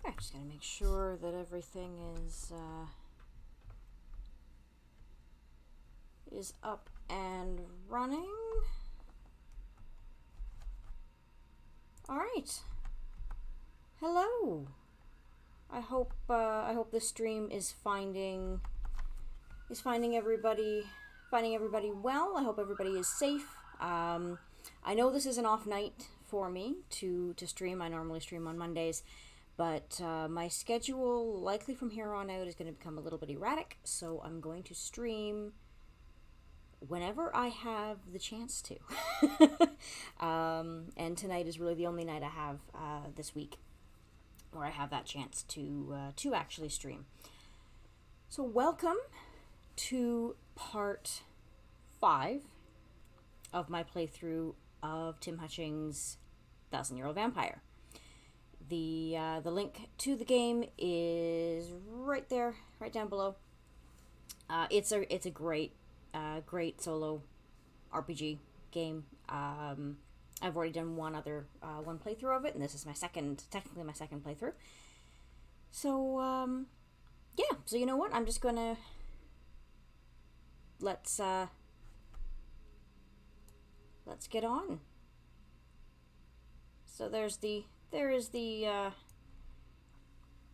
Okay, just gotta make sure that everything is up and running. All right. Hello. I hope this stream is finding everybody well. I hope everybody is safe. I know this is an off night for me to stream. I normally stream on Mondays, but my schedule likely from here on out is going to become a little bit erratic, so I'm going to stream whenever I have the chance to. And tonight is really the only night I have this week where I have that chance to actually stream. So welcome to part 5 of my playthrough of Tim Hutchings' 1,000-Year-Old Vampire. The link to the game is right there, right down below. It's a great solo RPG game. I've already done one playthrough of it, and this is technically my second playthrough. So yeah. So you know what? I'm just gonna let's get on. So there is the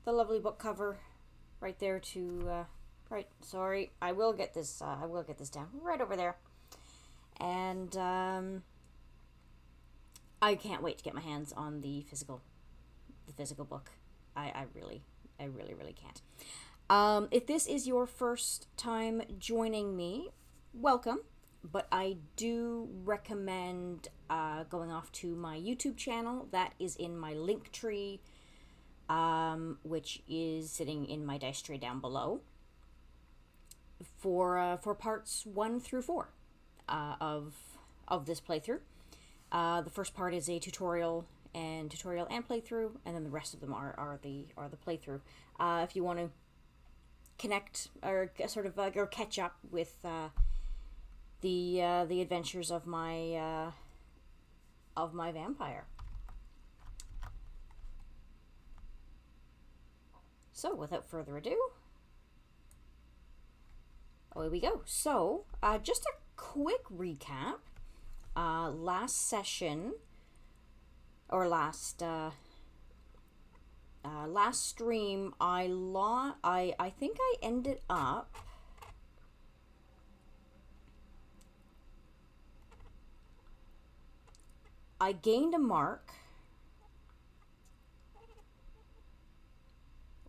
lovely book cover right there to right. Sorry, I will get this down right over there, and I can't wait to get my hands on the physical book. I really can't. If this is your first time joining me, welcome. But I do recommend going off to my YouTube channel. That is in my link tree, which is sitting in my dice tray down below. For parts 1 through 4 of this playthrough. The first part is a tutorial and playthrough, and then the rest of them are the playthrough. If you want to connect or sort of or catch up with the adventures of my vampire. So without further ado, away we go. So just a quick recap. Last session, or last stream, I think I ended up I gained a mark.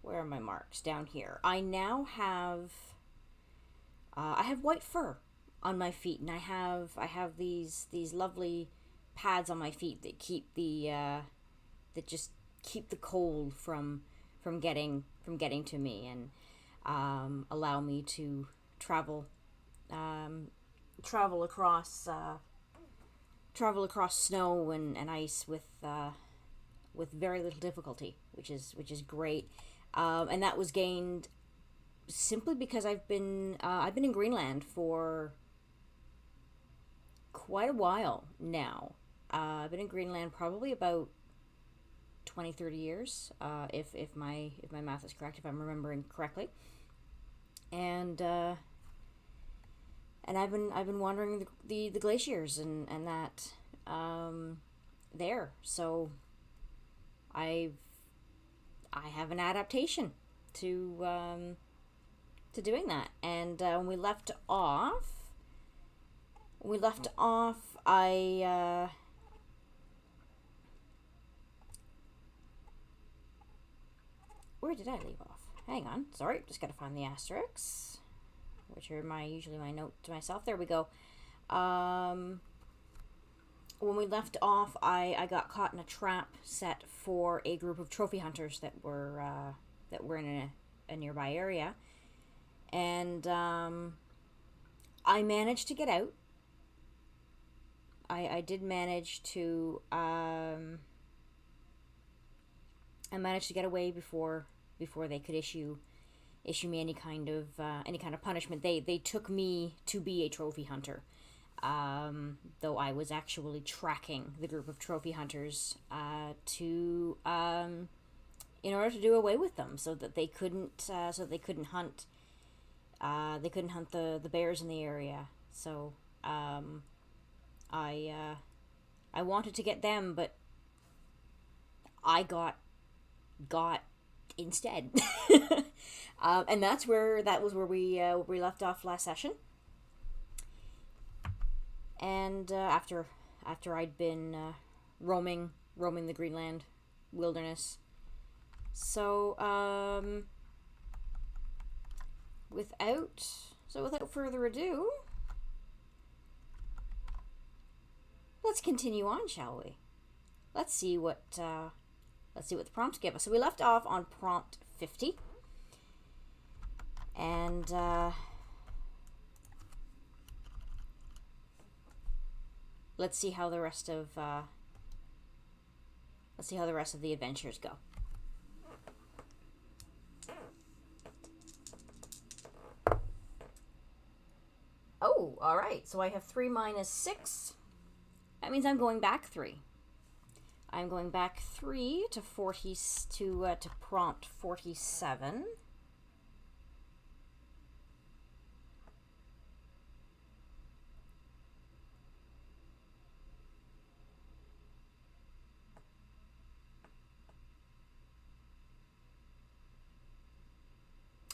Where are my marks? Down here. I now have I have white fur on my feet, and I have these lovely pads on my feet that keep that just keep the cold from getting to me, and allow me to travel across snow and ice with very little difficulty, which is great. And that was gained simply because I've been in Greenland for quite a while now. I've been in Greenland probably about 20-30 years, if my math is correct, if I'm remembering correctly. And I've been wandering the glaciers and that there. So I have an adaptation to doing that. And when we left off, I where did I leave off? Hang on, sorry, just gotta find the asterisks, which are usually my note to myself. There we go. When we left off, I got caught in a trap set for a group of trophy hunters that were in a nearby area, and I managed to get out. I did manage to I managed to get away before they could issue me any kind of punishment. They took me to be a trophy hunter, though I was actually tracking the group of trophy hunters to in order to do away with them, so that they couldn't hunt. They couldn't hunt the bears in the area. So I wanted to get them, but I got instead. And that was where we left off last session. And after I'd been roaming the Greenland wilderness. So without further ado, let's continue on, shall we? Let's see what the prompts give us. So we left off on prompt 50, and let's see how the rest of the adventures go. Oh, all right. So I have 3 minus 6. That means I'm going back 3. I'm going back 3 to to prompt 47.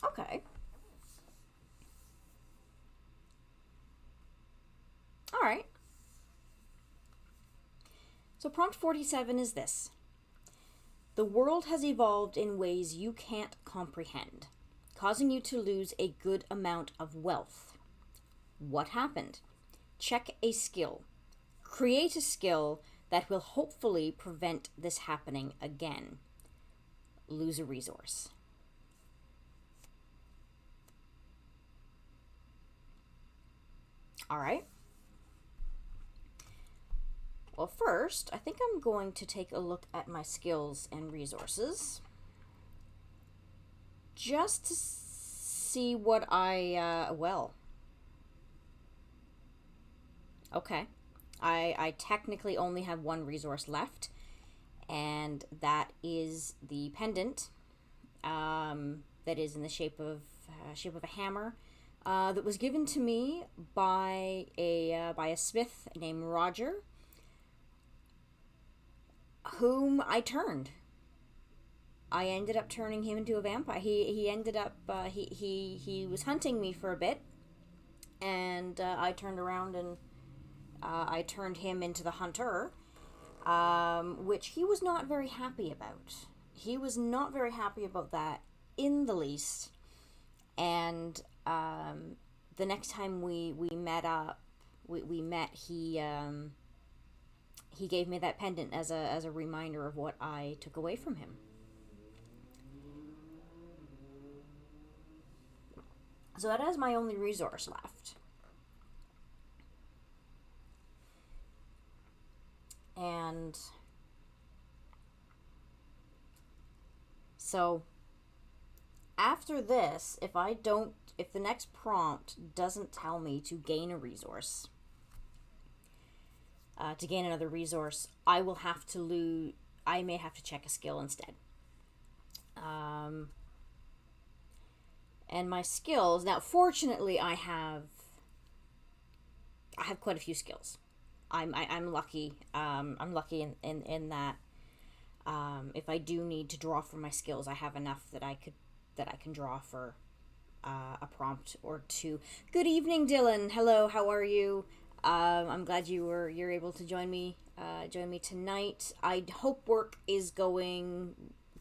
Okay. All right. So prompt 47 is this. The world has evolved in ways you can't comprehend, causing you to lose a good amount of wealth. What happened? Check a skill. Create a skill that will hopefully prevent this happening again. Lose a resource. All right. Well, first, I think I'm going to take a look at my skills and resources, just to see what okay. I technically only have 1 resource left, and that is the pendant, that is in the shape of a hammer, that was given to me by a smith named Roger, whom I turned. I ended up turning him into a vampire. He ended up he was hunting me for a bit, and I turned around and I turned him into the hunter, which he was not very happy about. He was not very happy about that in the least. And the next time we met up, he gave me that pendant as a reminder of what I took away from him. So that is my only resource left. And so after this, if the next prompt doesn't tell me to gain a resource, to gain another resource, I may have to check a skill instead. And my skills, now fortunately I have quite a few skills. I'm lucky. I'm lucky in that if I do need to draw from my skills, I have enough that I can draw for a prompt or 2. Good evening, Dylan. Hello, how are you? I'm glad you're able to join me tonight. I hope work is going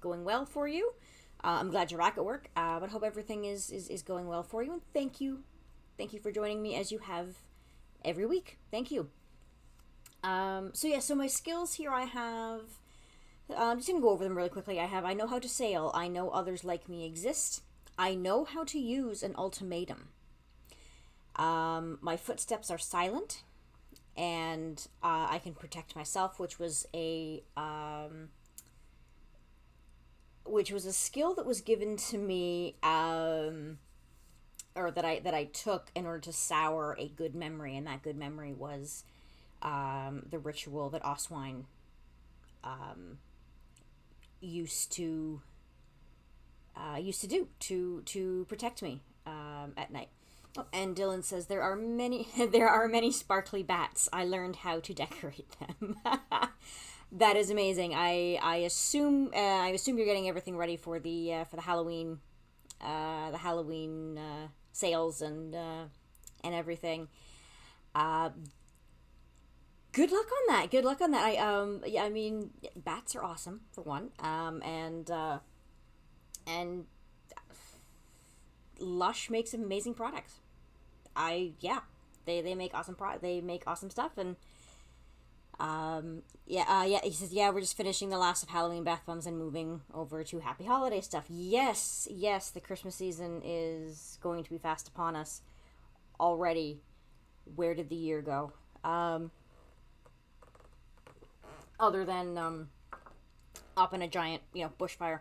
well for you. I'm glad you're back at work, but hope everything is going well for you. And thank you for joining me as you have every week. Thank you. So my skills here I have. I'm just gonna go over them really quickly. I know how to sail. I know others like me exist. I know how to use an ultimatum. My footsteps are silent, and I can protect myself, which was a skill that was given to me, or that I took in order to sour a good memory, and that good memory was the ritual that Oswine used to used to do to protect me at night. Oh, and Dylan says there are many there are many sparkly bats. I learned how to decorate them. That is amazing. I assume you're getting everything ready for the Halloween sales and everything. Uh, Good luck on that. Good luck on that. Yeah, I mean, bats are awesome for one. And Lush makes amazing products. Yeah, they make they make awesome stuff. And yeah, he says, yeah, we're just finishing the last of Halloween bath bombs and moving over to Happy Holiday stuff. Yes, the Christmas season is going to be fast upon us already. Where did the year go? Other than up in a giant, bushfire,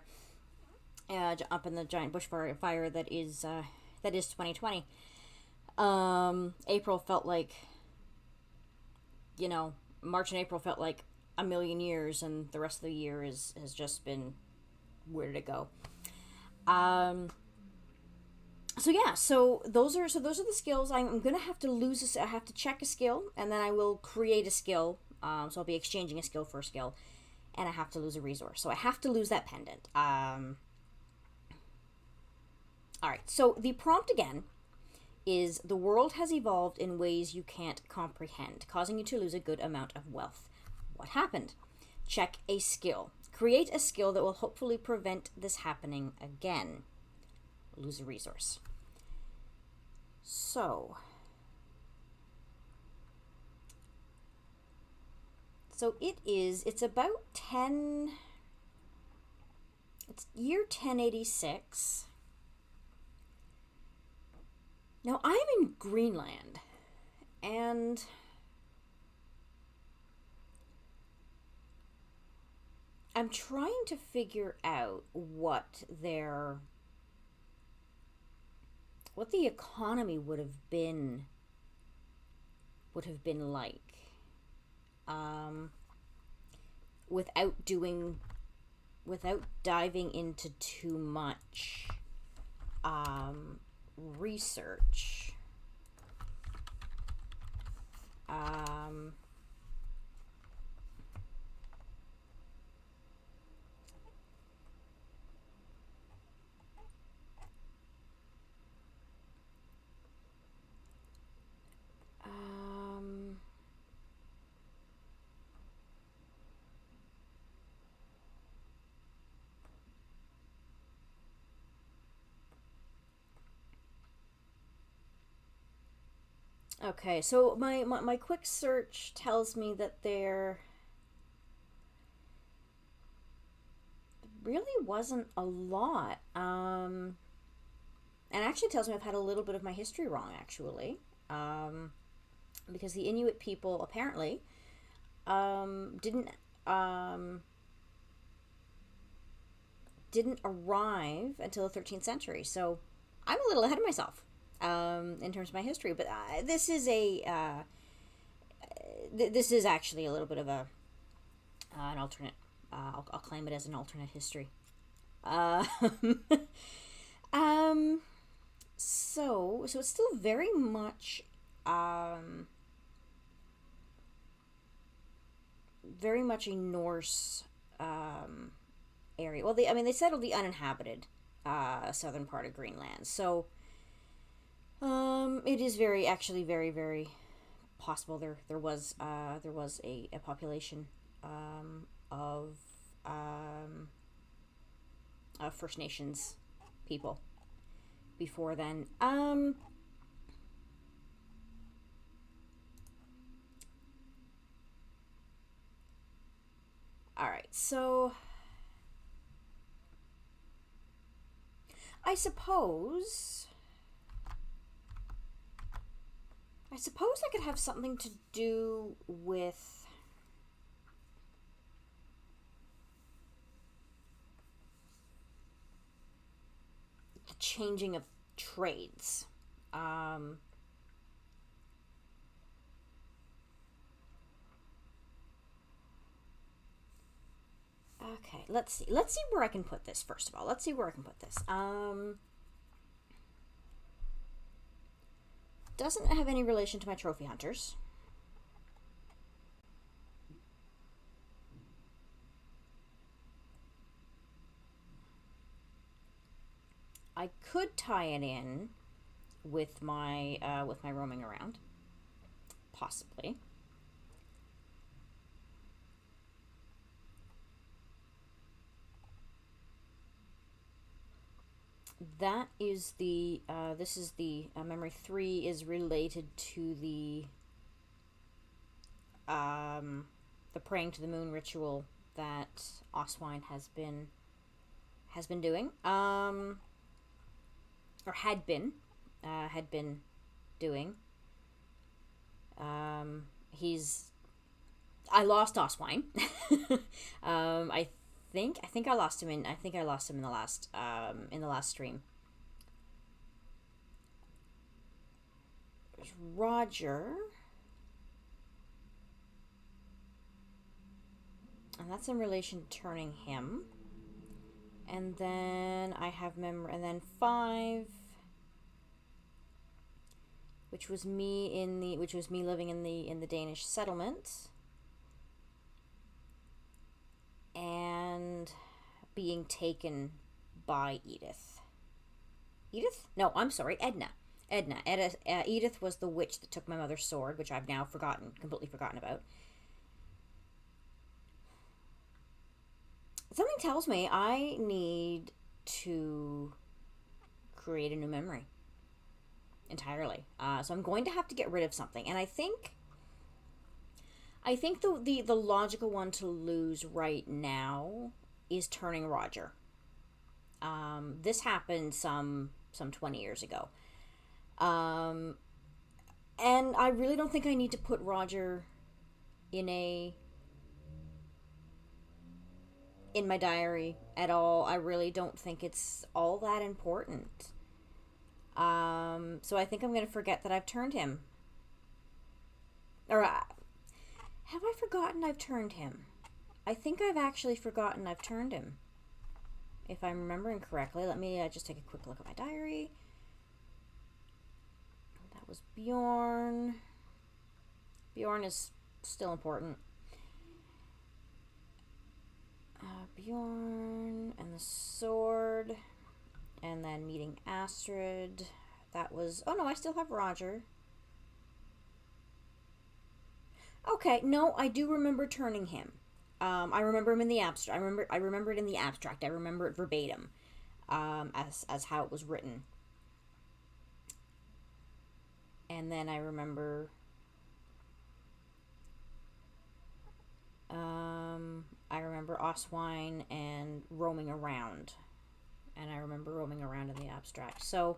up in the giant bushfire that is 2020. April felt like, March and April felt like a million years, and the rest of the year has just been, where did it go? So those are the skills. I'm gonna have to I have to check a skill, and then I will create a skill. So I'll be exchanging a skill for a skill, and I have to lose a resource. So I have to lose that pendant. All right. So the prompt again is: the world has evolved in ways you can't comprehend, causing you to lose a good amount of wealth. What happened? Check a skill. Create a skill that will hopefully prevent this happening again. Lose a resource. So it's about 10, it's year 1086. Now I'm in Greenland, and I'm trying to figure out what the economy would have been like, without diving into too much research. Okay, so my quick search tells me that there really wasn't a lot. And actually tells me I've had a little bit of my history wrong, actually. Because the Inuit people apparently didn't arrive until the 13th century. So I'm a little ahead of myself in terms of my history. But this is this is actually a little bit of an alternate. I'll claim it as an alternate history. So it's still very much a Norse area. Well, they settled the uninhabited southern part of Greenland. So it is actually very, very possible there was a population of First Nations people before then. All right, so I suppose that could have something to do with the changing of trades. Okay, let's see. Let's see where I can put this, first of all. Let's see where I can put this. Doesn't have any relation to my trophy hunters. I could tie it in with my roaming around, possibly. That is the this is the memory 3 is related to the praying to the moon ritual that Oswine has been doing, or had been doing. I lost Oswine. I think I lost him in the last stream. There's Roger. And that's in relation to turning him. And then I have and then 5, which was me living in the Danish settlement and being taken by Edith. Edith? No, I'm sorry, Edna. Edith was the witch that took my mother's sword, which I've now completely forgotten about. Something tells me I need to create a new memory entirely. So I'm going to have to get rid of something, and I think the logical one to lose right now is turning Roger. This happened some 20 years ago. And I really don't think I need to put Roger in my diary at all. I really don't think it's all that important. So I think I'm going to forget that I've turned him. Or have I forgotten I've turned him? I think I've actually forgotten I've turned him. If I'm remembering correctly, let me just take a quick look at my diary. That was Bjorn. Bjorn is still important. Bjorn and the sword, and then meeting Astrid. That was... Oh, no, I still have Roger. Okay, no, I do remember turning him. I remember him in the abstract. I remember it in the abstract. I remember it verbatim, as how it was written. And then I remember... I remember Oswine and roaming around. And I remember roaming around in the abstract. So,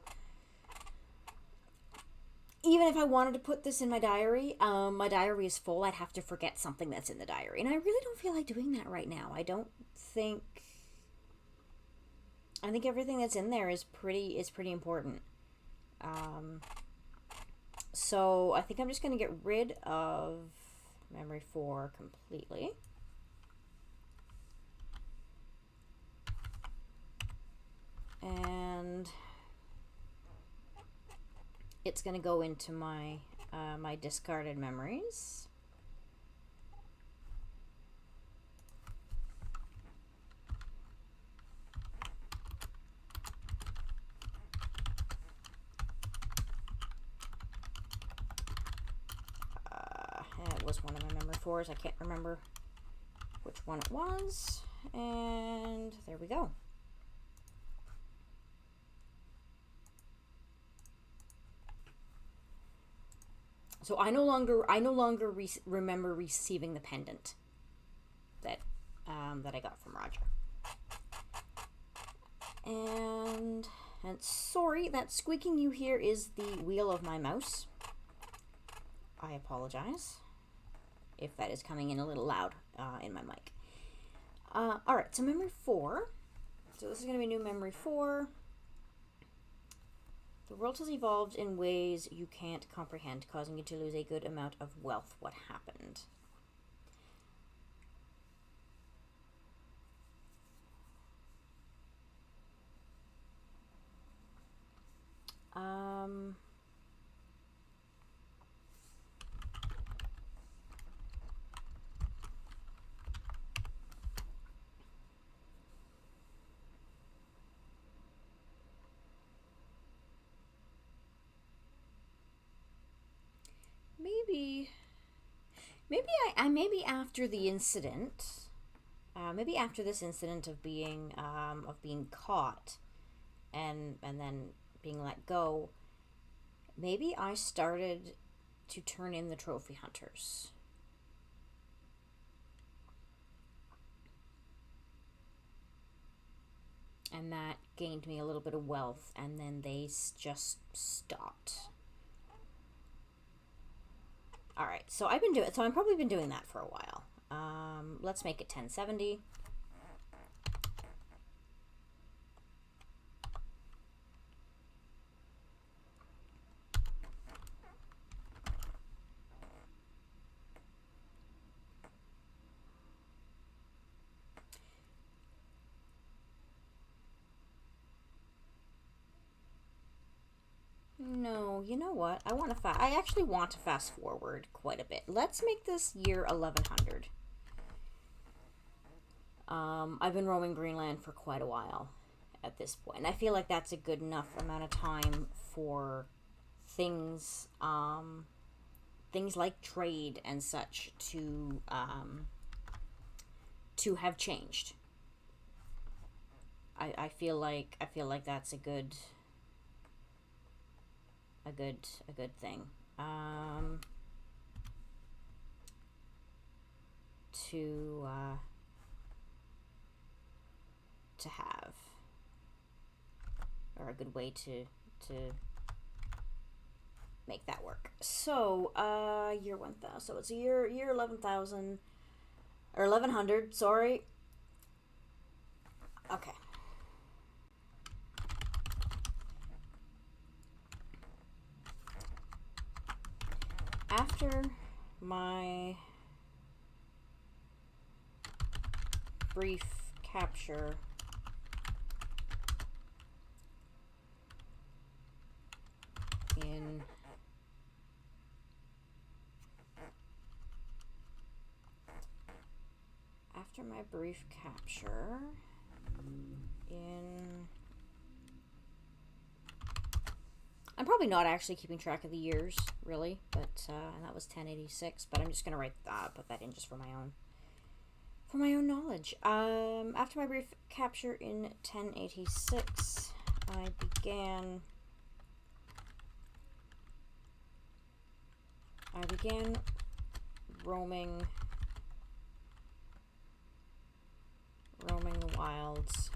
even if I wanted to put this in my diary is full. I'd have to forget something that's in the diary. And I really don't feel like doing that right now. I think everything that's in there is pretty important. So, I think I'm just going to get rid of memory 4 completely. And it's going to go into my my discarded memories. It was one of my memory 4s. I can't remember which one it was. And there we go. So I no longer remember receiving the pendant that I got from Roger. And sorry, that squeaking you hear is the wheel of my mouse. I apologize if that is coming in a little loud in my mic. All right, so memory 4. So this is going to be new memory 4. The world has evolved in ways you can't comprehend, causing you to lose a good amount of wealth. What happened? Maybe after the incident, maybe after this incident of being caught, and then being let go, maybe I started to turn in the trophy hunters. And that gained me a little bit of wealth, and then they just stopped. Alright, so I've probably been doing that for a while. Let's make it 1070. No, you know what? I actually want to fast forward quite a bit. Let's make this year 1100. I've been roaming Greenland for quite a while at this point, and I feel like that's a good enough amount of time for things like trade and such to have changed. I feel like that's a good thing to have, or a good way to make that work. So year 1000, so it's year 11,000 or 1100, sorry. Okay. After my brief capture in I'm probably not actually keeping track of the years, really, but and that was 1086. But I'm just gonna put that in just for my own knowledge. After my brief capture in 1086, I began roaming the wilds,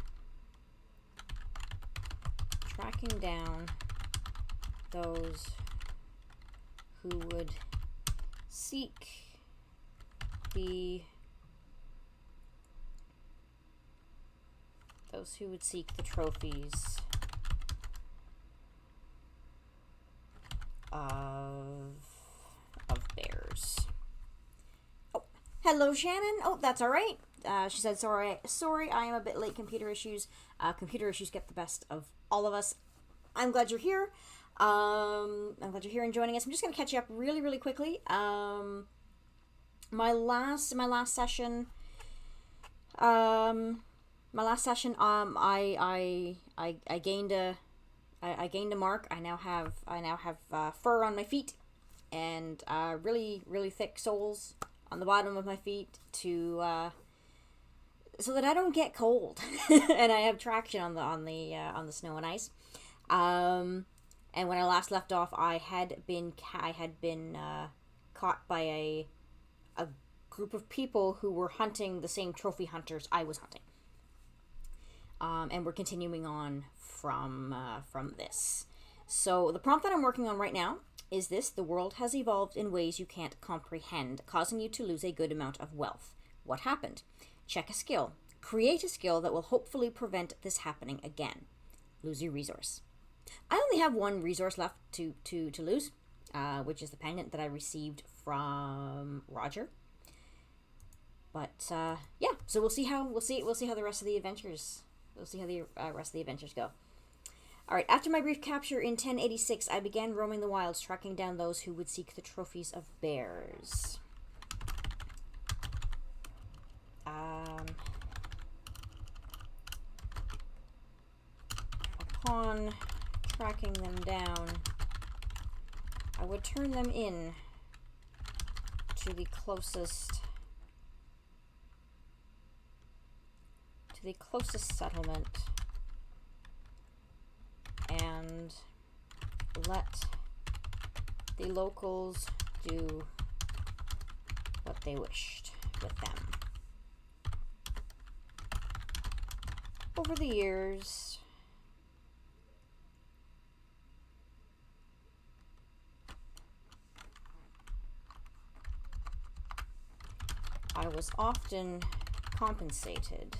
tracking down those who would seek the trophies of bears. Oh, hello, Shannon. Oh, that's all right. She said, sorry, I am a bit late. Computer issues get the best of all of us. I'm glad you're here. I'm glad you're here and joining us. I'm just going to catch you up really, really quickly. My last session, I gained a mark. I now have fur on my feet, and really, really thick soles on the bottom of my feet so that I don't get cold, and I have traction on the snow and ice. And when I last left off, I had been caught by a group of people who were hunting the same trophy hunters I was hunting. And we're continuing on from this. So the prompt that I'm working on right now is this: the world has evolved in ways you can't comprehend, causing you to lose a good amount of wealth. What happened? Check a skill. Create a skill that will hopefully prevent this happening again. Lose your resource. I only have one resource left to lose, which is the pendant that I received from Roger. But yeah, so we'll see how the rest of the adventures go. All right, after my brief capture in 1086, I began roaming the wilds, tracking down those who would seek the trophies of bears. Upon tracking them down, I would turn them in to the closest settlement and let the locals do what they wished with them. Over the years, I was often compensated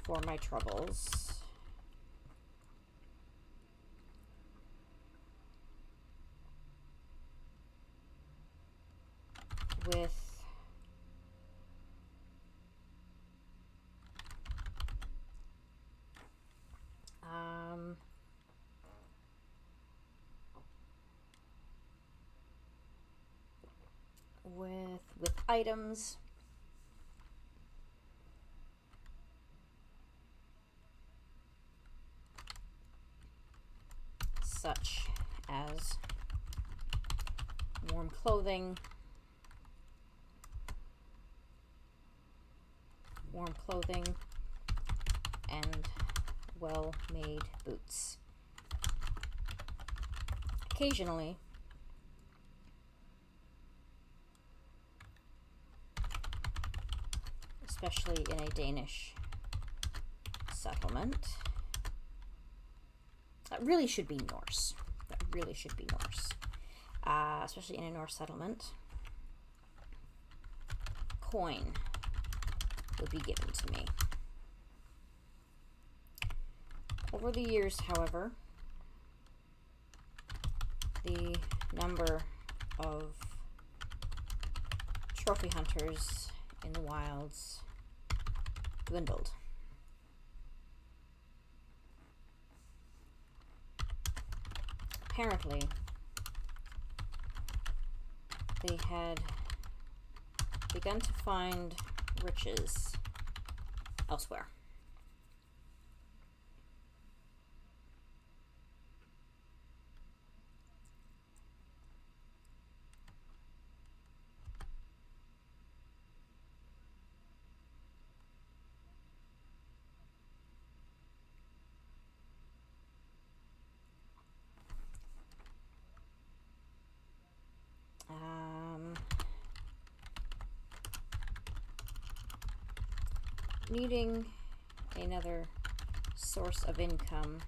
for my troubles with items such as warm clothing, and well-made boots. Occasionally, especially in a Danish settlement, that really should be Norse. Especially in a Norse settlement, coin would be given to me. Over the years, however, the number of trophy hunters in the wilds dwindled. Apparently, they had begun to find riches elsewhere. Needing another source of income,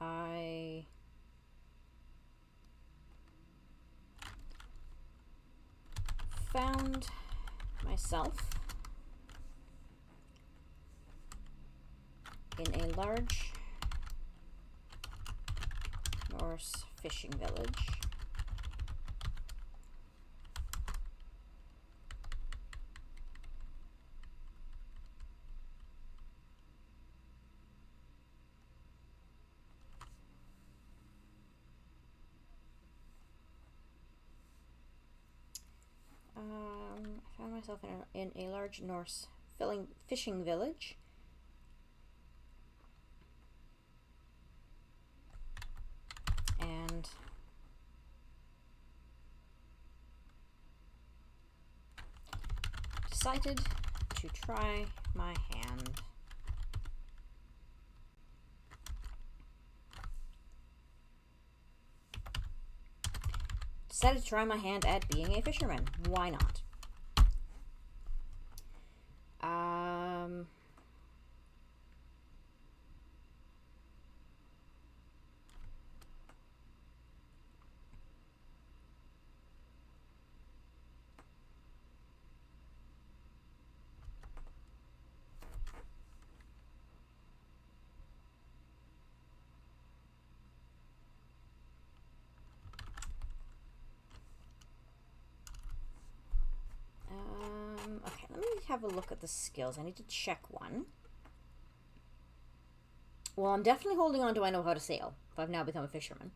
I found myself in a large Norse fishing village. I found myself in a large Norse fishing village. And decided to try my hand. Decided to try my hand at being a fisherman. Why not? Okay, let me have a look at the skills. I need to check one. Well, I'm definitely holding on to I know how to sail, if I've now become a fisherman.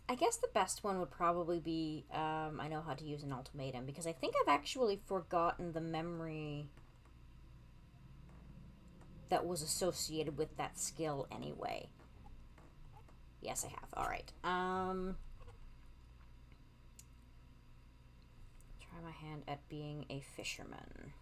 I guess the best one would probably be, I know how to use an ultimatum, because I think I've actually forgotten the memory that was associated with that skill anyway. Yes, I have. Alright. Try my hand at being a fisherman.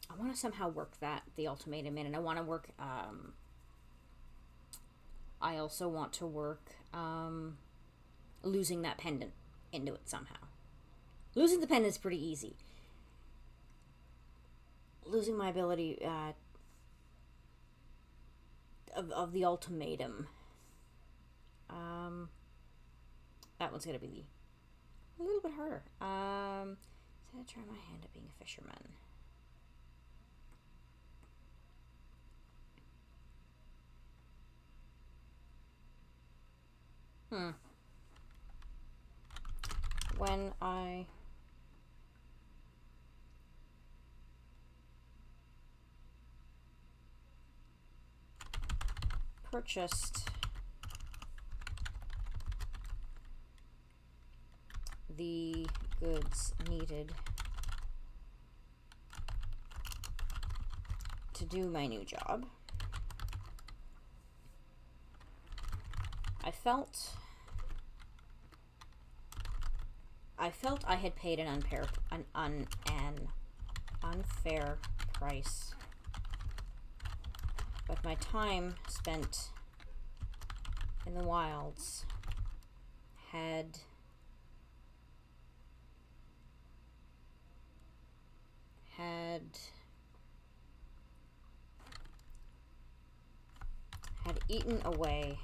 I want to somehow work the ultimatum in, and I want to work, I also want to work, losing that pendant into it somehow. Losing the pendant is pretty easy. Losing my ability, of the ultimatum. That one's gonna be a little bit harder. So I'm gonna try my hand at being a fisherman. When I purchased the goods needed to do my new job, I felt I had paid an unfair price, but my time spent in the wilds had eaten away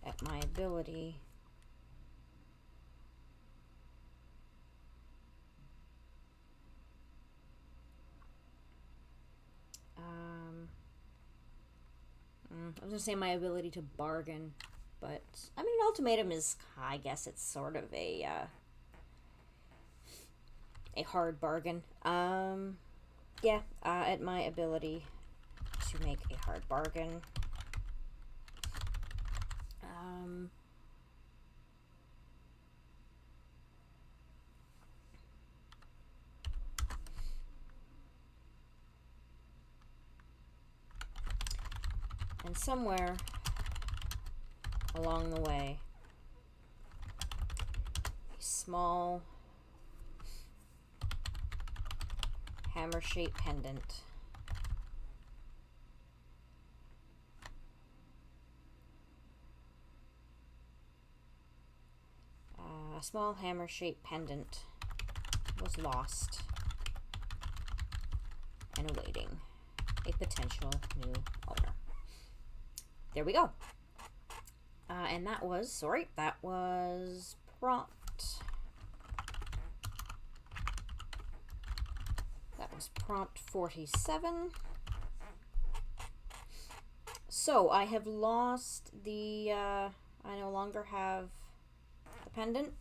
at my ability I was gonna say my ability to bargain, but I mean, an ultimatum is, I guess it's sort of a hard bargain. Yeah, at my ability to make a hard bargain. And somewhere along the way, a small hammer-shaped pendant was lost and awaiting a potential new owner. There we go. And that was prompt. That was prompt 47. So I have lost the, I no longer have the pendant.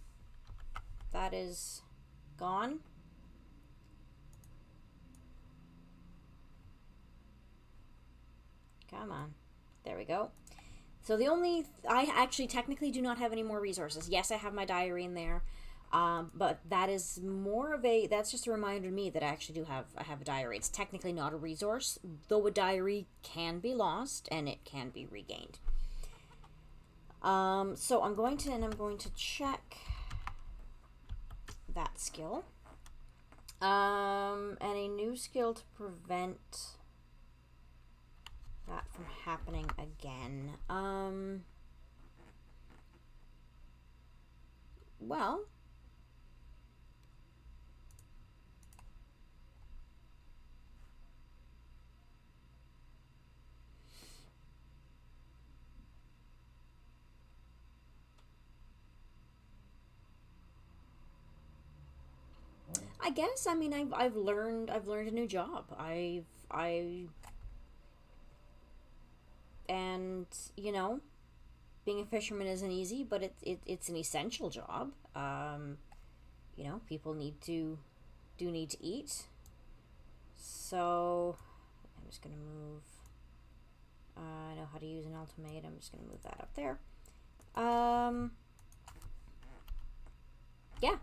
That is gone. Come on. There we go. So I actually technically do not have any more resources. Yes, I have my diary in there. But that is that's just a reminder to me that I actually I have a diary. It's technically not a resource, though a diary can be lost and it can be regained. So I'm going to check that skill. And a new skill to prevent that from happening again. Well, I guess, I mean, I've learned a new job. And, you know, being a fisherman isn't easy, but it's an essential job. You know, people need to eat. So I'm just gonna move. I know how to use an ultimatum. I'm just gonna move that up there. Yeah.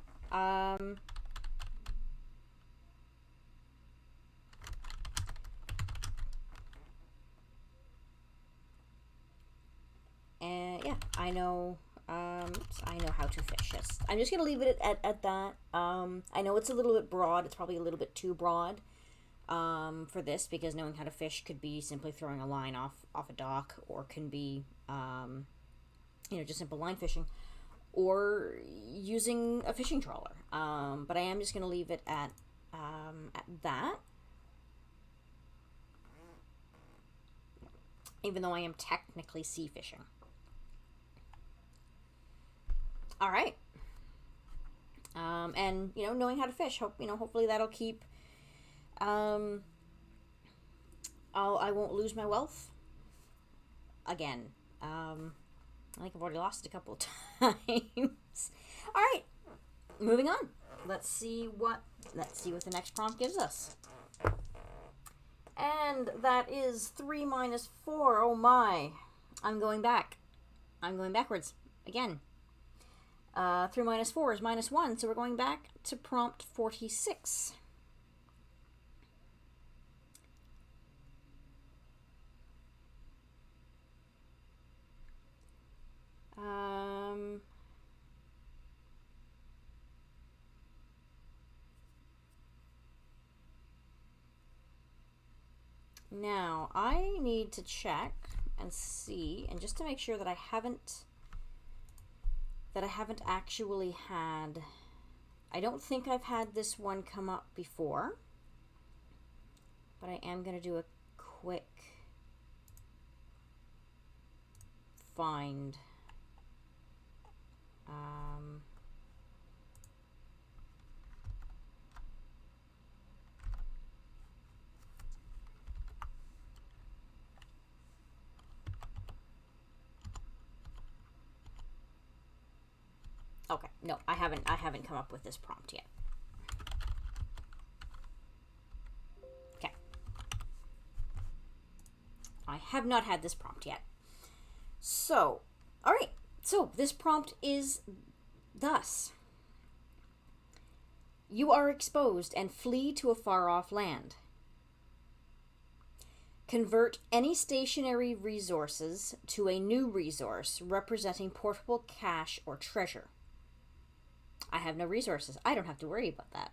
And yeah, I know. I know how to fish. Yes. I'm just gonna leave it at that. I know it's a little bit broad. It's probably a little bit too broad for this, because knowing how to fish could be simply throwing a line off a dock, or can be you know, just simple line fishing, or using a fishing trawler. But I am just gonna leave it at that. Even though I am technically sea fishing. All right. And you know, knowing how to fish, hopefully that'll keep. I won't lose my wealth again. I think I've already lost it a couple of times. All right, moving on. Let's see what the next prompt gives us. And that is 3 minus 4. Oh my! I'm going back. I'm going backwards again. 3 minus 4 is -1, so we're going back to prompt 46. Now, I need to check and see, and just to make sure that I haven't actually had, I don't think I've had this one come up before, but I am going to do a quick find. Okay, no, I haven't come up with this prompt yet. Okay. I have not had this prompt yet. So, all right. So, this prompt is thus: you are exposed and flee to a far-off land. Convert any stationary resources to a new resource representing portable cash or treasure. I have no resources. I don't have to worry about that.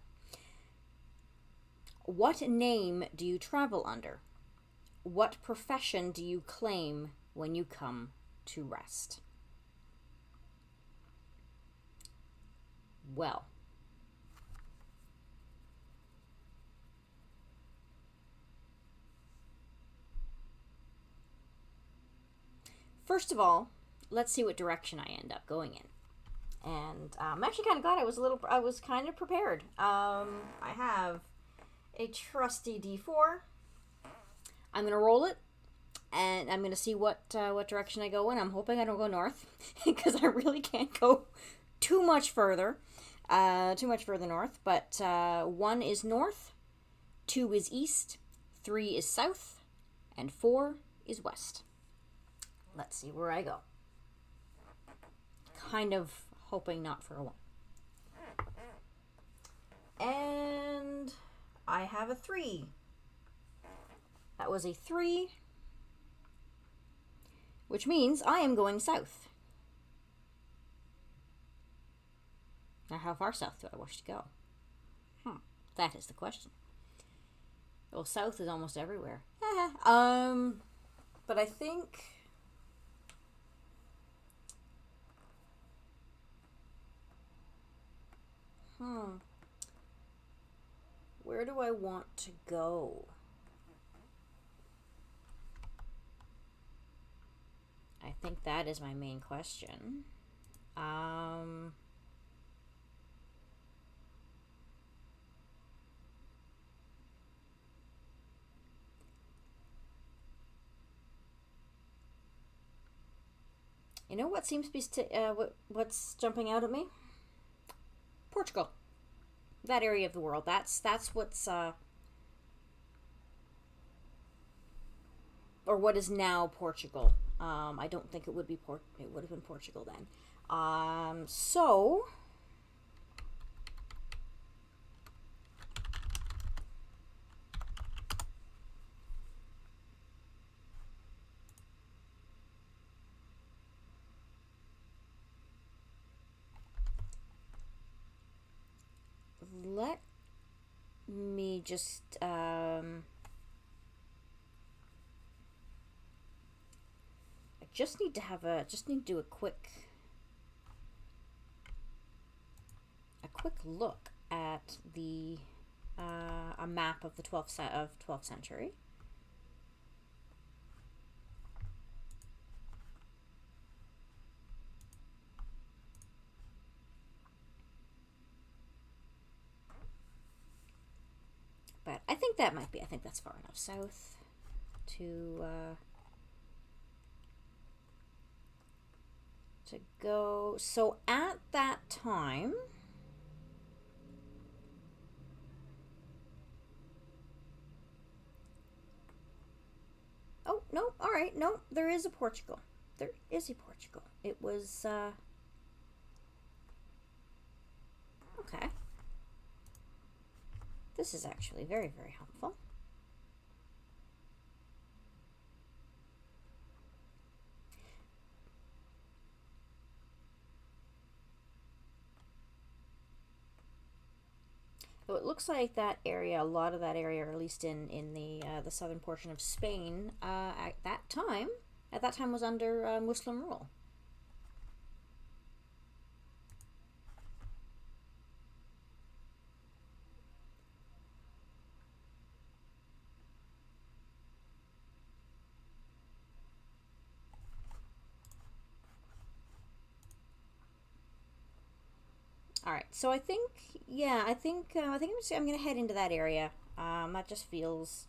What name do you travel under? What profession do you claim when you come to rest? Well, first of all, let's see what direction I end up going in. And I'm actually kind of glad I was kind of prepared. I have a trusty D4. I'm going to roll it, and I'm going to see what direction I go in. I'm hoping I don't go north, because I really can't go too much further north. But 1 is north, 2 is east, 3 is south, and 4 is west. Let's see where I go. Kind of hoping not for a 1. And I have a 3. That was a 3, which means I am going south. Now, how far south do I wish to go? That is the question. Well, south is almost everywhere. But I think... Where do I want to go? I think that is my main question. You know what seems to be what's jumping out at me? Portugal. That area of the world. That's what's or what is now Portugal. I don't think it would be it would have been Portugal then. So let me just I just need to do a quick look at the a map of the 12th century. But I think that might be. I think that's far enough south to go. So at that time, oh no, all right, no, there is a Portugal. There is a Portugal. It was okay. This is actually very, very helpful. So it looks like that area, a lot of that area, or at least in the southern portion of Spain, at that time was under Muslim rule. All right, so I think, yeah, I think I'm gonna head into that area. That just feels,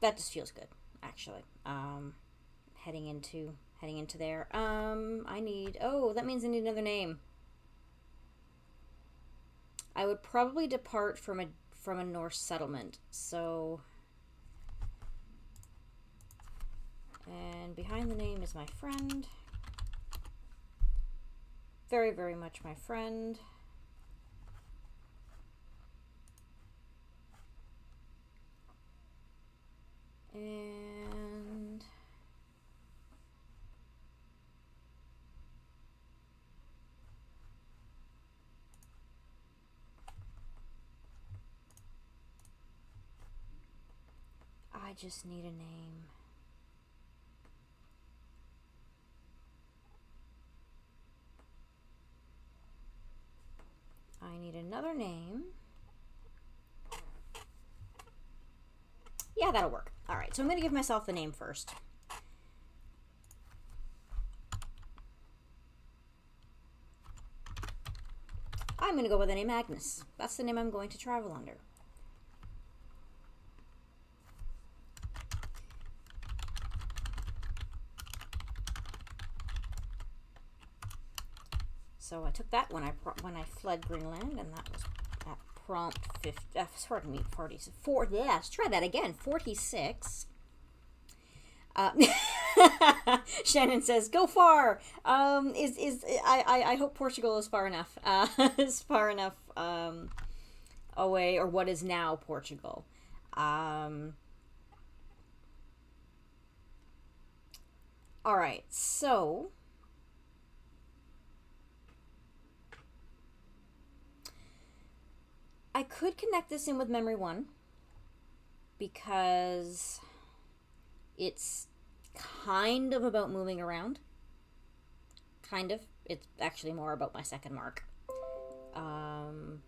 good, actually. Heading into there. I need. Oh, that means I need another name. I would probably depart from a Norse settlement. So, and behind the name is my friend. Very, very much my friend. And I just need a name. I need another name. Yeah, that'll work. All right, so I'm going to give myself the name first. I'm going to go with the name Agnes. That's the name I'm going to travel under. So I took that when I fled Greenland, and that was at prompt 44. Yeah, let's try that again. 46. Shannon says, "Go far." I hope Portugal is far enough. Is far enough away, or what is now Portugal. All right, so. I could connect this in with memory 1 because it's kind of about moving around. Kind of. It's actually more about my second mark. And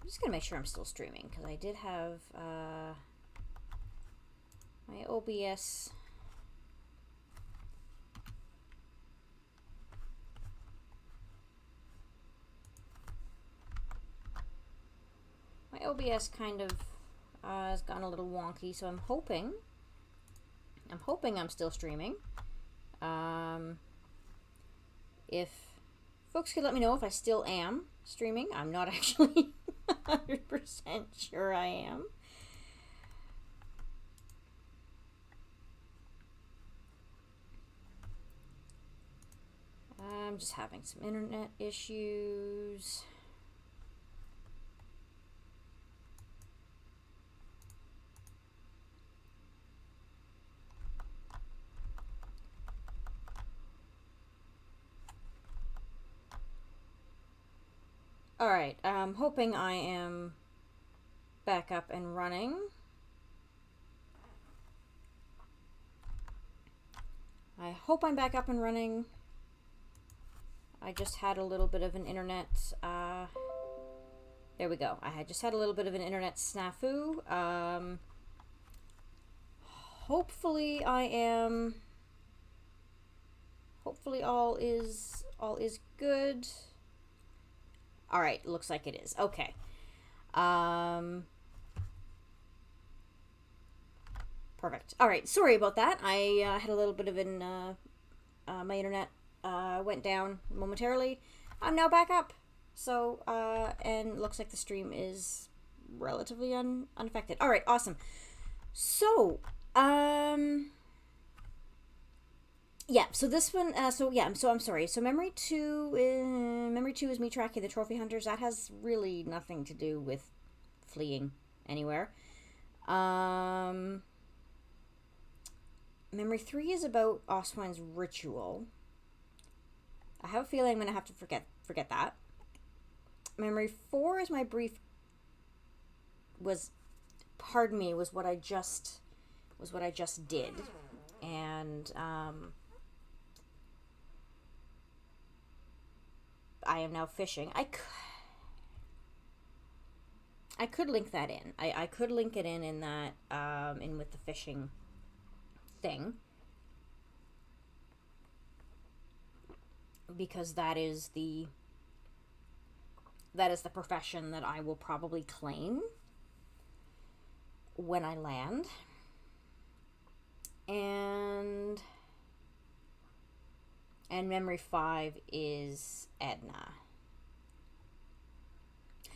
I'm just going to make sure I'm still streaming because I did have my OBS. OBS kind of has gone a little wonky, so I'm hoping I'm still streaming. If folks could let me know if I still am streaming. I'm not actually 100% sure I am. I'm just having some internet issues. Alright, I'm hoping I am back up and running. I hope I'm back up and running. I just had a little bit of an internet, there we go. I had just had a little bit of an internet snafu. Hopefully all is good. All right, looks like it is. Okay. Perfect. All right, sorry about that. I had a little bit of an, my internet went down momentarily. I'm now back up. So, and looks like the stream is relatively unaffected. All right, awesome. So, yeah, so this one, so I'm sorry. So Memory 2 is me tracking the trophy hunters. That has really nothing to do with fleeing anywhere. Memory 3 is about Oswine's ritual. I have a feeling I'm going to have to forget that. Memory 4 is my brief, was what I just did. And, I am now fishing. I could link that in. I could link it in that, in with the fishing thing. Because that is the profession that I will probably claim when I land. And Memory 5 is Edna.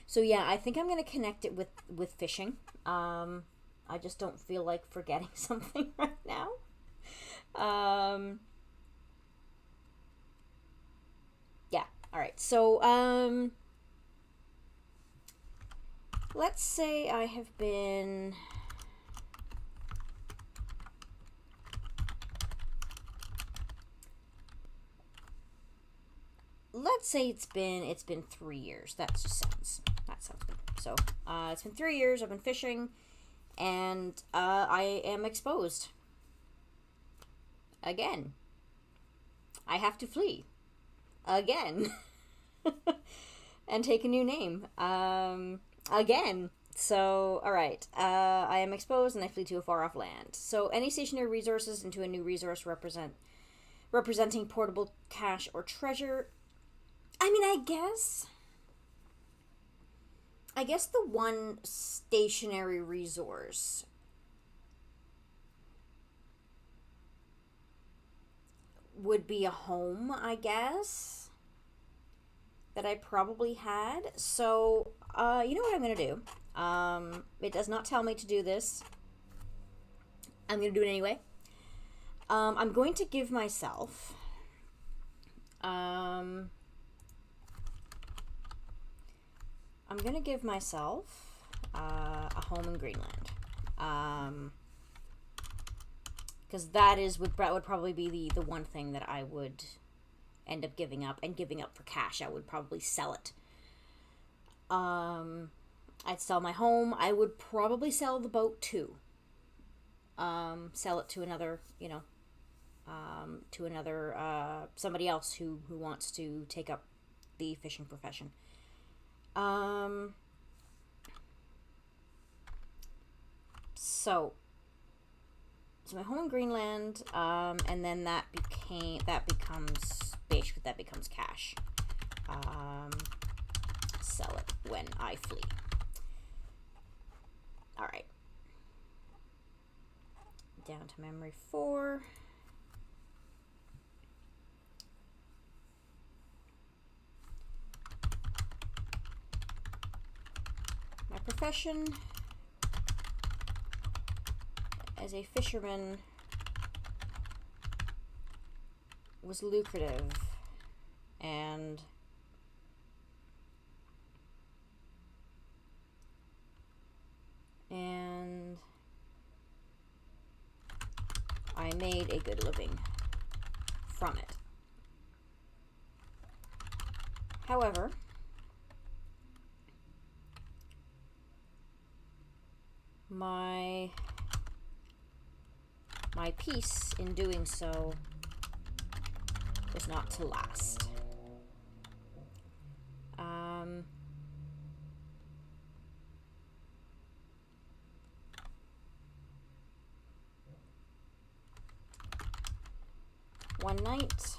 So yeah, I think I'm going to connect it with fishing. I just don't feel like forgetting something right now. Yeah, all right. So let's say I have been... Let's say it's been 3 years. That sounds good. So it's been 3 years. I've been fishing, and I am exposed again. I have to flee again and take a new name again. So all right, I am exposed and I flee to a far off land. So any stationary resources into a new resource representing portable cash or treasure. I mean, I guess the one stationary resource would be a home, I guess, that I probably had. So, you know what I'm going to do? It does not tell me to do this. I'm going to do it anyway. I'm going to give myself... I'm going to give myself a home in Greenland. Because that would probably be the one thing that I would end up giving up. And giving up for cash, I would probably sell it. I'd sell my home. I would probably sell the boat too. Sell it to another, somebody else who wants to take up the fishing profession. So my home in Greenland, and then that becomes cash. Sell it when I flee. All right. Down to memory 4. My profession as a fisherman was lucrative, and I made a good living from it. However, my peace in doing so was not to last. One night,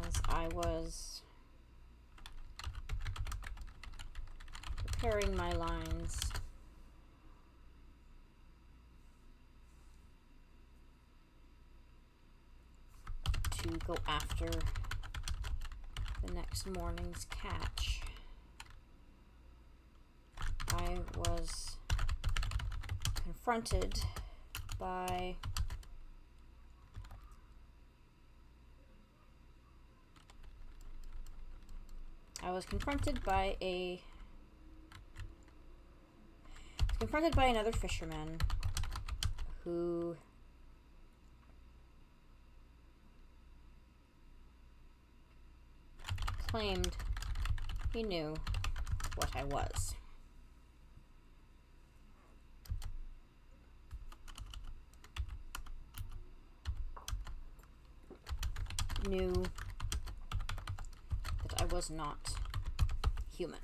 as I was preparing my lines, to go after the next morning's catch, I was confronted by another fisherman who claimed he knew what I was. Knew that I was not human.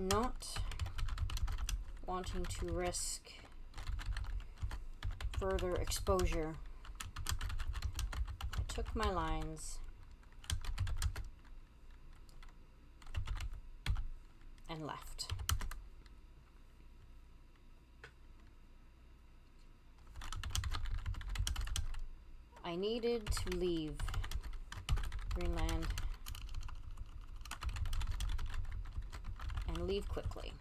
Not wanting to risk further exposure, I took my lines and left. I needed to leave Greenland and leave quickly.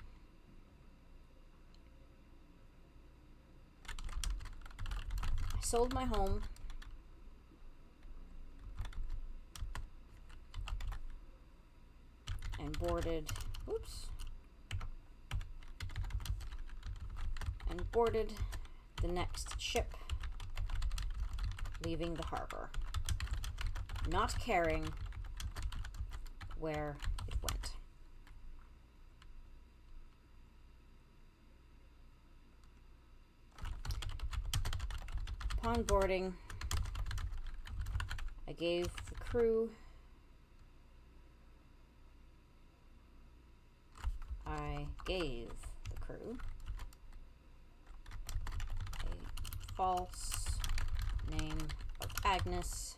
I sold my home and boarded the next ship leaving the harbor, not caring where it went. Upon boarding, I gave the crew a false name of Agnes,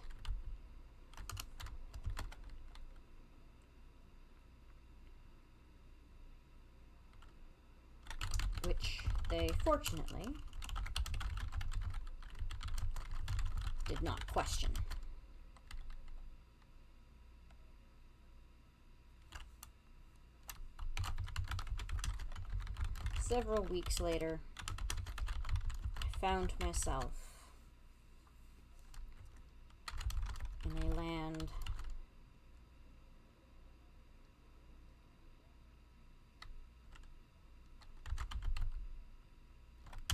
which they fortunately did not question. Several weeks later, I found myself in a land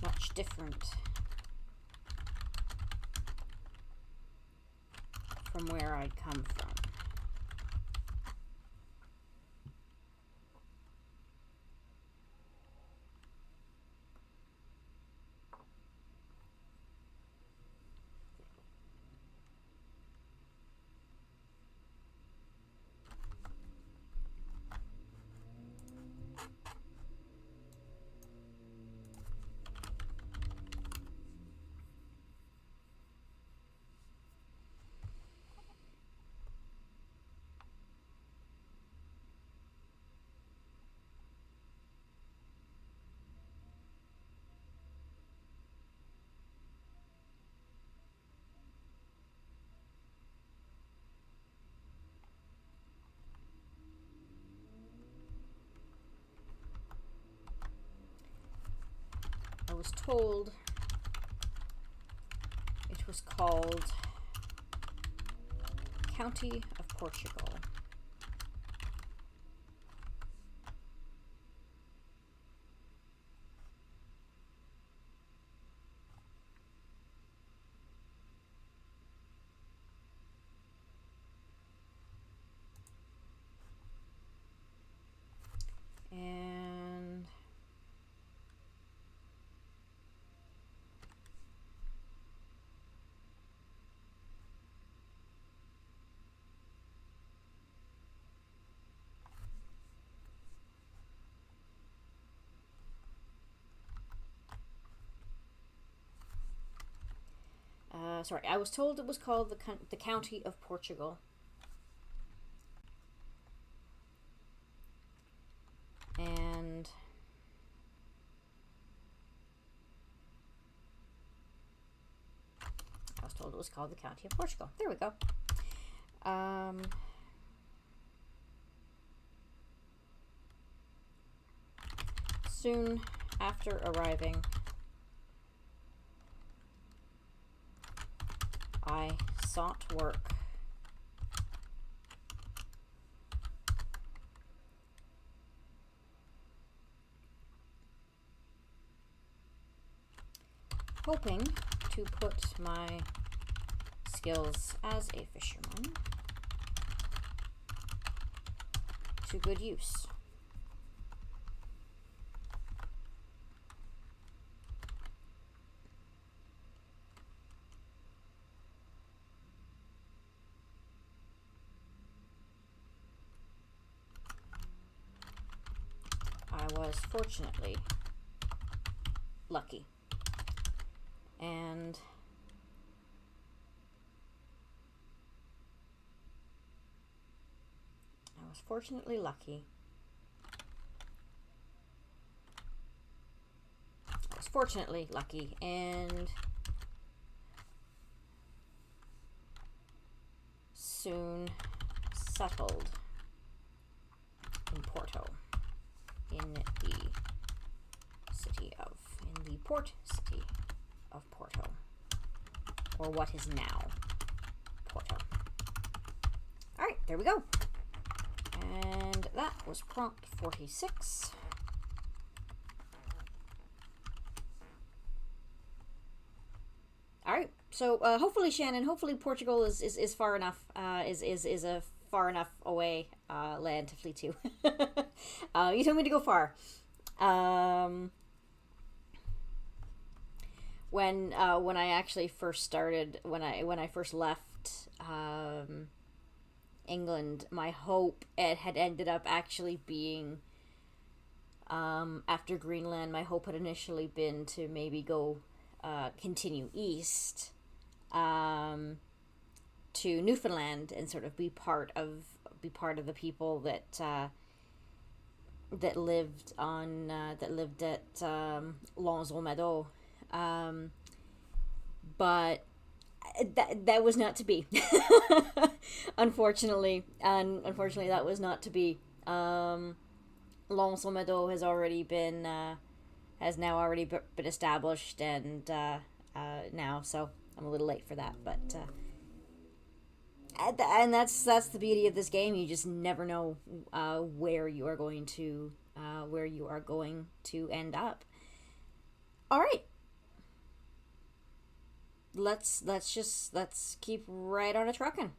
much different from where I'd come from. was told it was called County of Portugal. And sorry, I was told it was called the County of Portugal. And I was told it was called the County of Portugal. There we go. Soon after arriving, I sought work. Hoping to put my skills as a fisherman to good use. I was fortunately lucky. And I was fortunately lucky. And soon settled in Porto, in the port city of Porto, or what is now Porto. All right, there we go. And that was prompt 46. All right, so hopefully, Shannon, hopefully Portugal is far enough, is a far enough away land to flee to. You told me to go far. When I actually first started, when I first left England, my hope it had ended up actually being after Greenland. My hope had initially been to maybe go continue east to Newfoundland and sort of be part of the people that lived at Lons-au-Meadow. But that was not to be. Unfortunately, that was not to be. Lons-au-Meadow has now already been established, and now, so I'm a little late for that. But and that's the beauty of this game. You just never know where you are going to end up. All right. Let's keep right on a truckin'.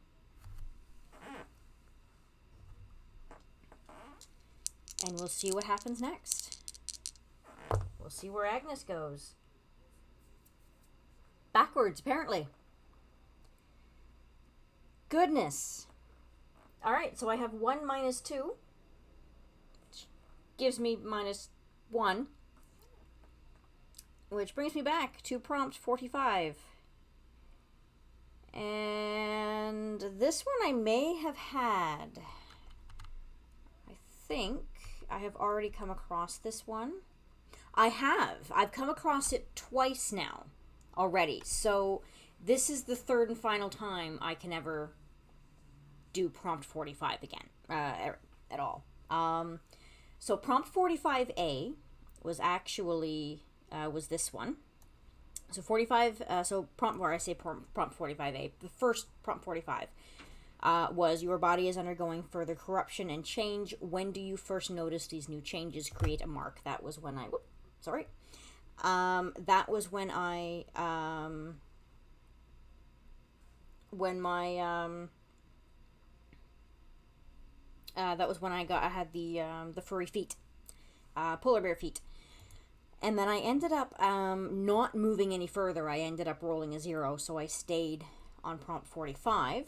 And we'll see what happens next. We'll see where Agnes goes. Backwards, apparently. Goodness. All right, so I have 1 minus 2, which gives me -1, which brings me back to prompt 45. And this one I may have had. I think I have already come across this one. I have. I've come across it twice now already. So this is the third and final time I can ever do prompt 45 again at all. So prompt 45A was actually was this one. So 45, so prompt, where I say prompt 45A, the first prompt 45 was your body is undergoing further corruption and change. When do you first notice these new changes? Create a mark. That was when I, that was when I, that was when I had the furry feet, polar bear feet. And then I ended up not moving any further. I ended up rolling a 0, so I stayed on prompt 45.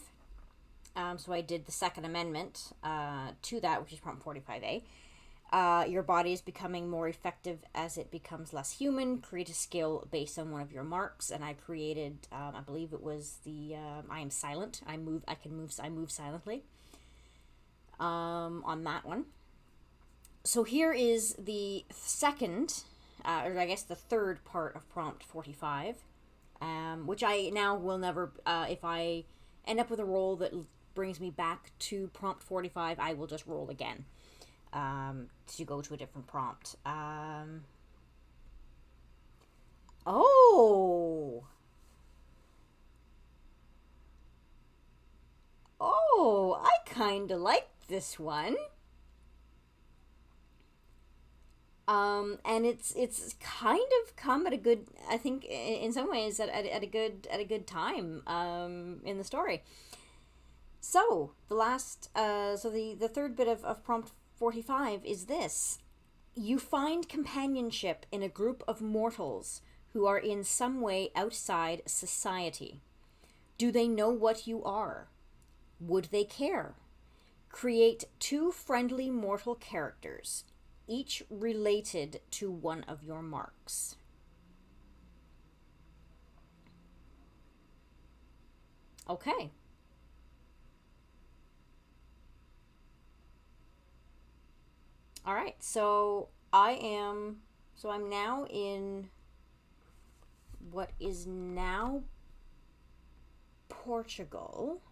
So I did the second amendment to that, which is prompt 45A. Your body is becoming more effective as it becomes less human. Create a skill based on one of your marks. And I created, I believe it was the I am silent. I move silently on that one. So here is the second, or I guess the third part of prompt 45, which I now will never, if I end up with a roll that brings me back to prompt 45, I will just roll again to go to a different prompt. Oh, I kind of like this one. And it's kind of come at a good, I think in some ways at a good time in the story. So the last the third bit of prompt 45 is this: you find companionship in a group of mortals who are in some way outside society. Do they know what you are? Would they care? Create 2 friendly mortal characters, each related to one of your marks. Okay. All right. So I'm now in what is now Portugal.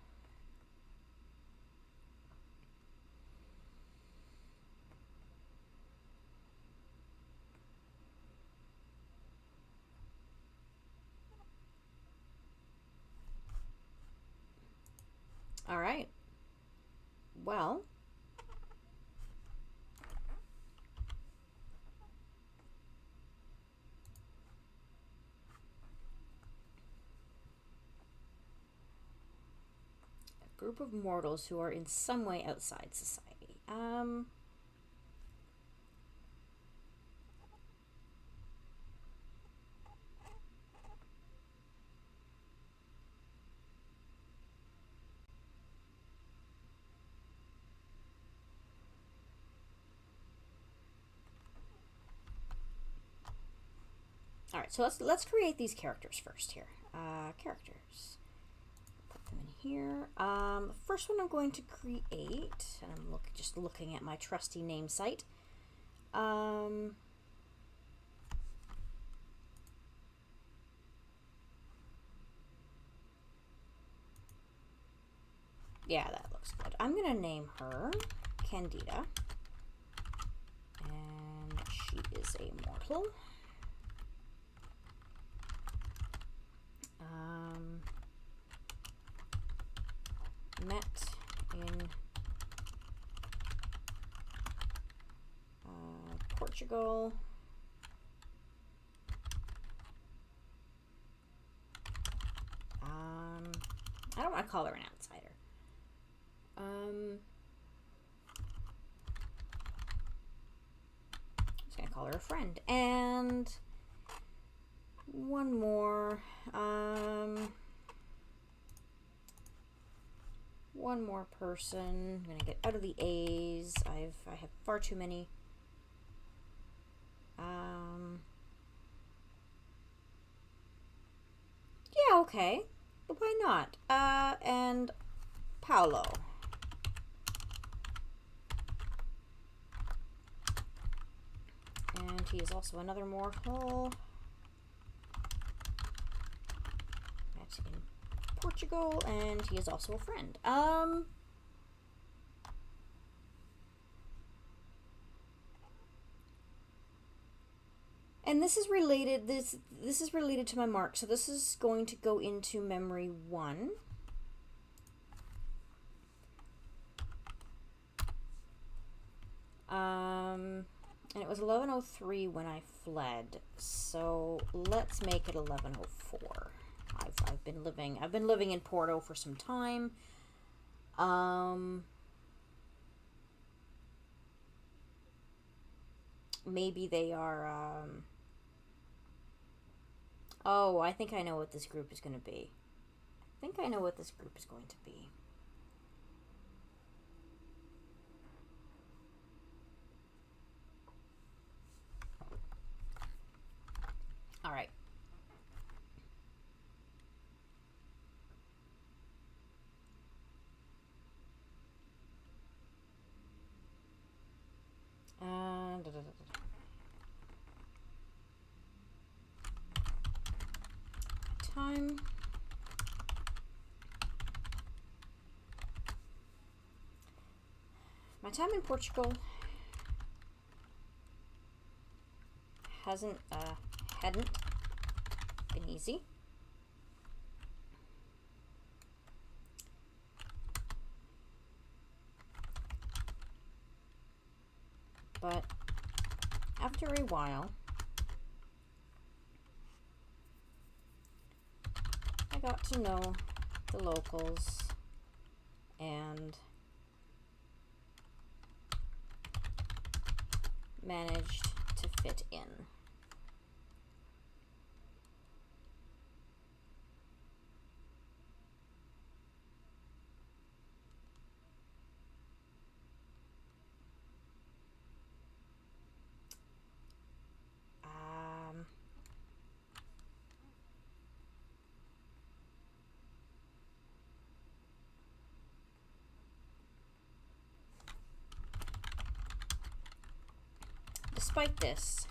All right. Well, a group of mortals who are in some way outside society. All right, so let's create these characters first here. Characters. Put them in here. First one I'm going to create, and I'm just looking at my trusty name site. Yeah, that looks good. I'm gonna name her Candida, and she is a mortal. Met in Portugal. I don't want to call her an outsider. Just gonna call her a friend. And one more. One more person. I'm gonna get out of the A's. I have far too many. Yeah, okay. Why not? And Paolo. And he is also another mortal. Met in Portugal, and he is also a friend. And this is related, this is related to my mark. So this is going to go into memory 1. And it was 11:03 when I fled. So let's make it 11:04. I've been living in Porto for some time. Maybe they are, oh, I think I know what this group is going to be. I think I know what this group is going to be. All right. Time. My time in Portugal hadn't been easy. But after a while, I got to know the locals and managed to fit in. Despite this,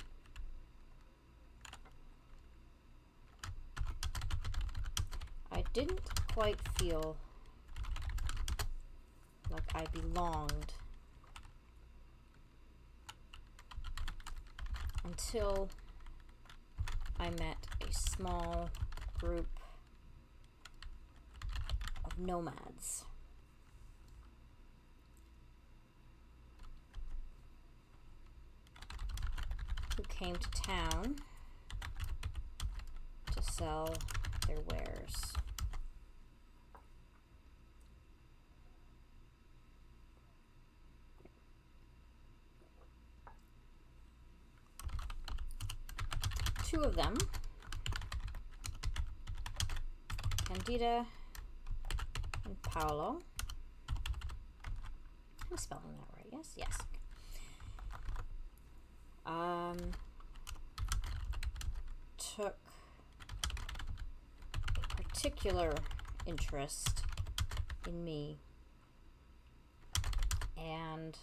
I didn't quite feel like I belonged until I met a small group of nomads. Who came to town to sell their wares. Two of them, Candida and Paolo. I'm spelling that right, yes? Yes. Took a particular interest in me and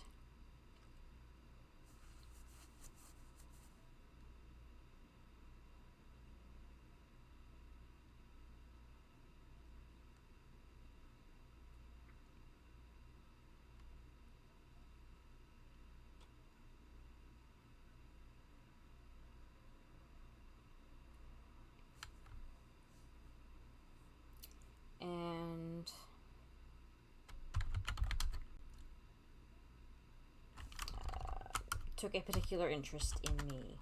took a particular interest in me.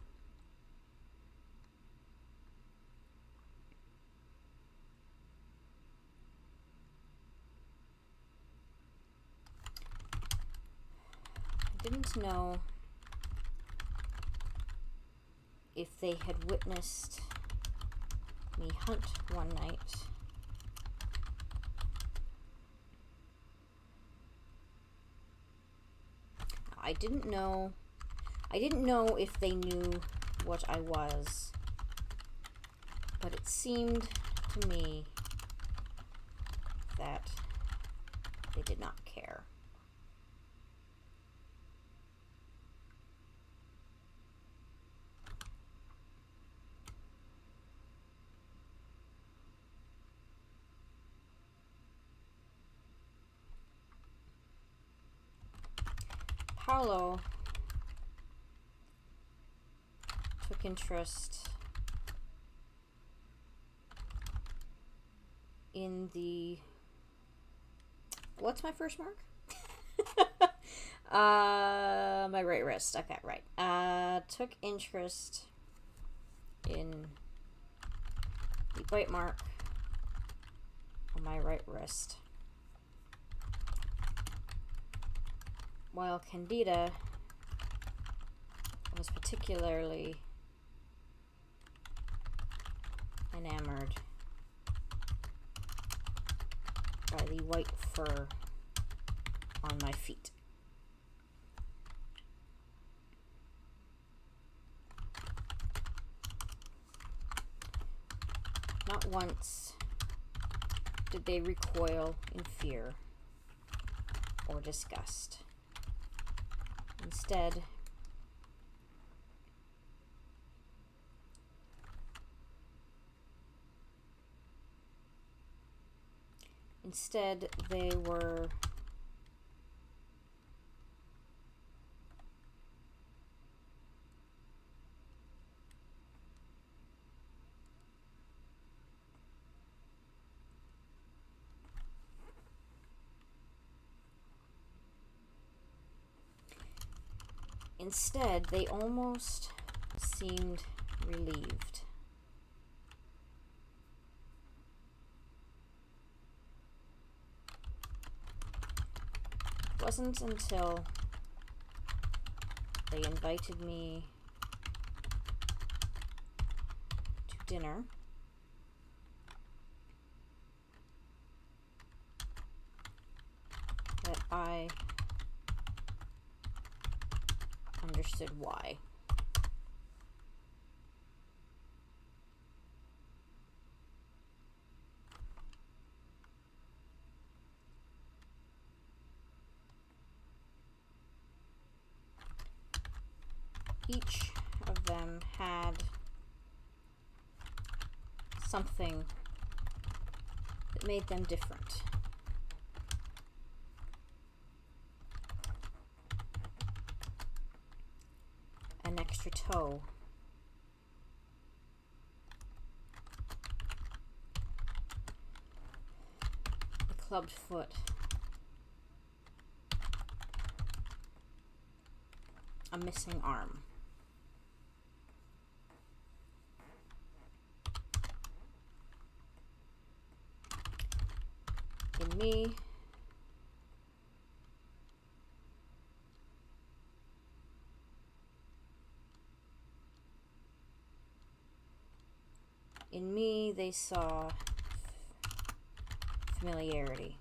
I didn't know if they had witnessed me hunt one night. I didn't know if they knew what I was, but it seemed to me that they did not care. Paolo took interest in the... What's my first mark? My right wrist. Okay, right. Took interest in the bite mark on my right wrist, while Candida was particularly enamored by the white fur on my feet. Not once did they recoil in fear or disgust. Instead, they were they almost seemed relieved. It wasn't until they invited me to dinner that I understood why. Each of them had something that made them different. An extra toe, a clubbed foot, a missing arm. In me, they saw familiarity.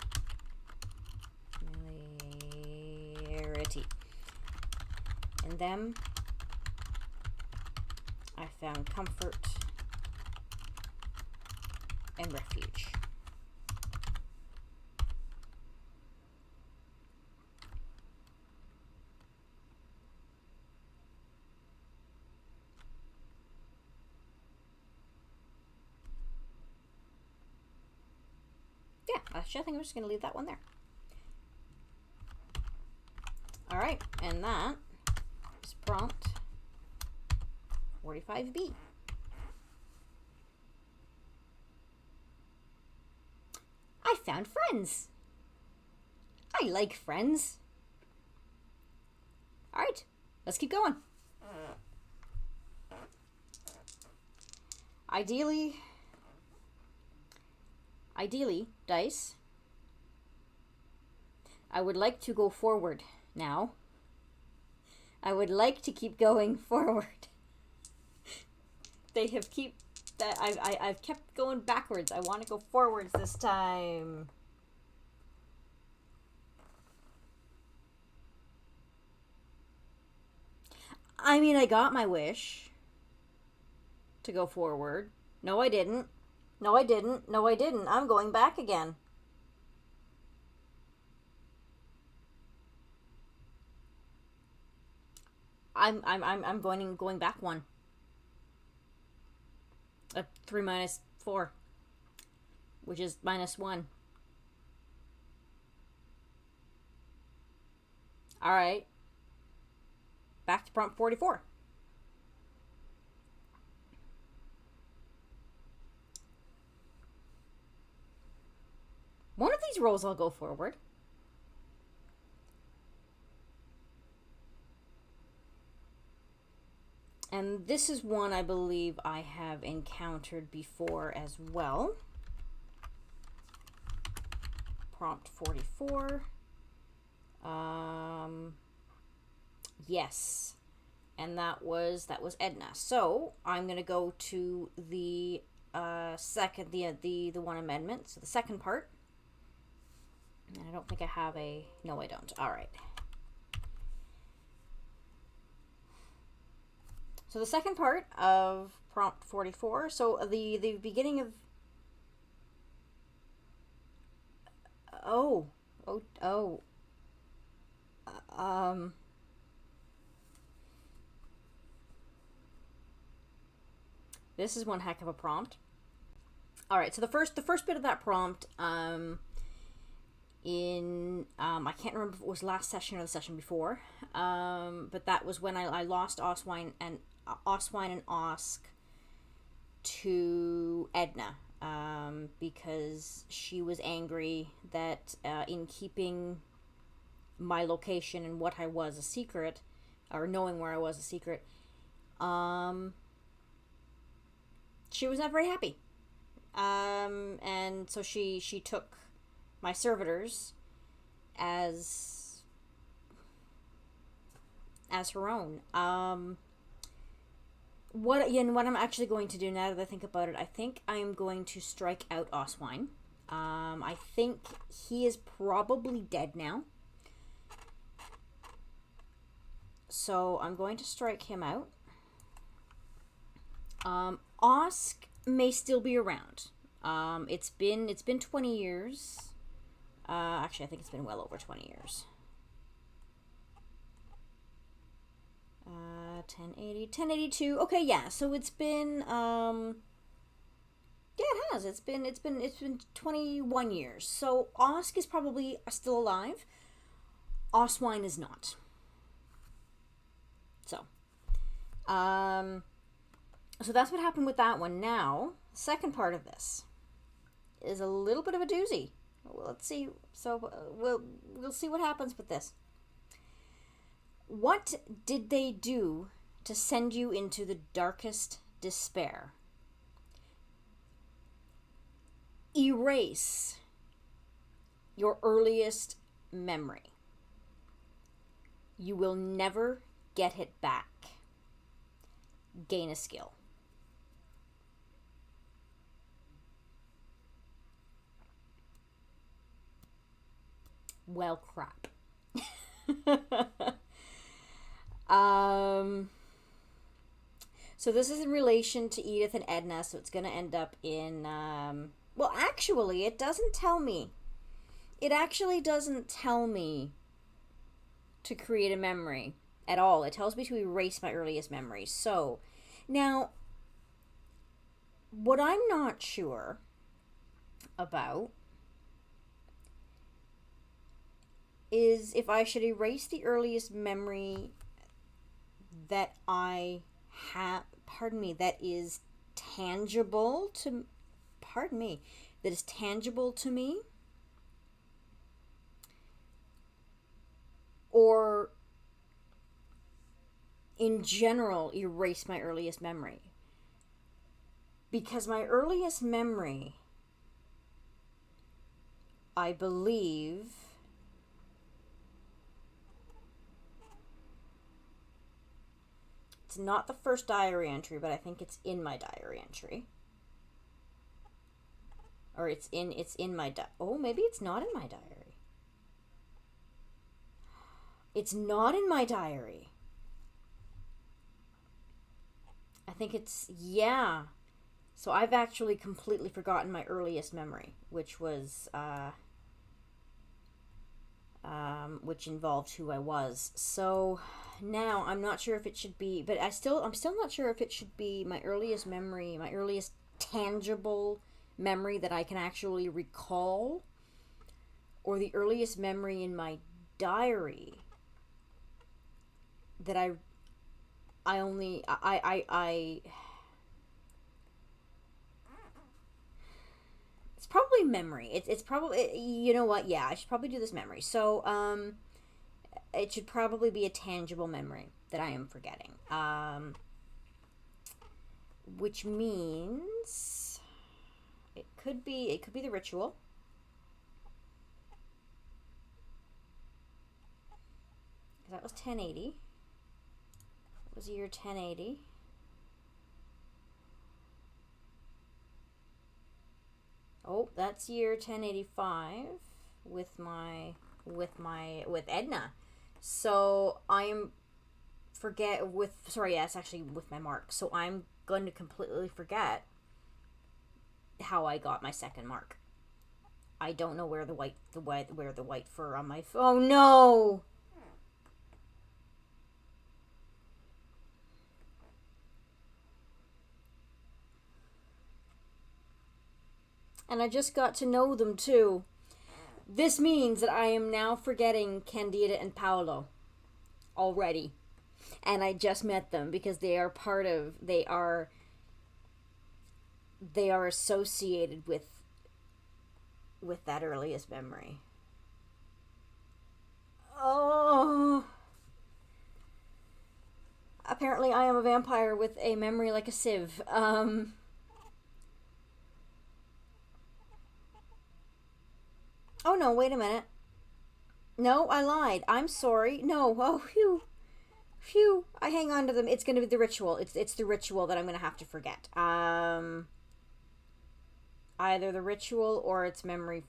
In them, I found comfort and refuge. Yeah, actually, I think I'm just going to leave that one there. All right, and that is prompt 45B. I found friends. I like friends. All right, let's keep going. Ideally, dice, I would like to go forward now. I would like to keep going forward. I've kept going backwards. I want to go forwards this time. I mean, I got my wish to go forward. No, I didn't. No, I didn't. No, I didn't. I'm going back again. I'm going back one. 3 minus 4, which is -1. All right. Back to prompt 44. these rolls, I'll go forward. And this is one I believe I have encountered before as well. Prompt 44. Yes. And that was Edna. So I'm gonna go to the second, the one amendment. So the second part. And I don't think I have a. No, I don't. All right. So the second part of prompt 44. So the beginning of. This is one heck of a prompt. All right, so the first bit of that prompt, I can't remember if it was last session or the session before, but that was when I lost Oswine and Osk to Edna, because she was angry that in keeping my location and what I was a secret, or knowing where I was a secret, she was not very happy. And so she took my servitors as her own. What I'm actually going to do now that I think about it, I think I am going to strike out Oswine. I think he is probably dead now. So I'm going to strike him out. Osk may still be around. It's been 20 years. Actually, I think it's been well over 20 years. 1082. Okay, yeah. So it's been yeah, it has. It's been 21 years. So Osk is probably still alive. Oswine is not. So, so that's what happened with that one. Now, the second part of this is a little bit of a doozy. Well, let's see. So we'll see what happens with this. What did they do to send you into the darkest despair? Erase your earliest memory. You will never get it back. Gain a skill. Well, crap. So this is in relation to Edith and Edna, so it's going to end up in, well, actually, it doesn't tell me. It actually doesn't tell me to create a memory at all. It tells me to erase my earliest memories. So, now, what I'm not sure about is if I should erase the earliest memory that I have, that is tangible to, that is tangible to me, or in general erase my earliest memory. Because my earliest memory, I believe, it's not the first diary entry, but I think it's in my diary entry. Or it's in my oh, maybe it's not in my diary. It's not in my diary. I think it's, yeah. So I've actually completely forgotten my earliest memory, which was, which involved who I was. So now I'm not sure if it should be, but I'm still not sure if it should be my earliest memory, my earliest tangible memory that I can actually recall, or the earliest memory in my diary that I it's probably memory. It's probably, you know what? Yeah, I should probably do this memory. So, it should probably be a tangible memory that I am forgetting. Which means it could be the ritual. That was 1080. That was year 1080. Oh, that's year 1085 with Edna. So I'm it's actually with my mark. So I'm going to completely forget how I got my second mark. I don't know where the white fur on my oh no. And I just got to know them too. This means that I am now forgetting Candida and Paolo already. And I just met them because they are associated with that earliest memory. Oh. Apparently I am a vampire with a memory like a sieve. Oh no, wait a minute. No, I lied. I'm sorry. No. Oh, phew. Phew. I hang on to them. It's going to be the ritual. It's the ritual that I'm going to have to forget. Either the ritual or it's memory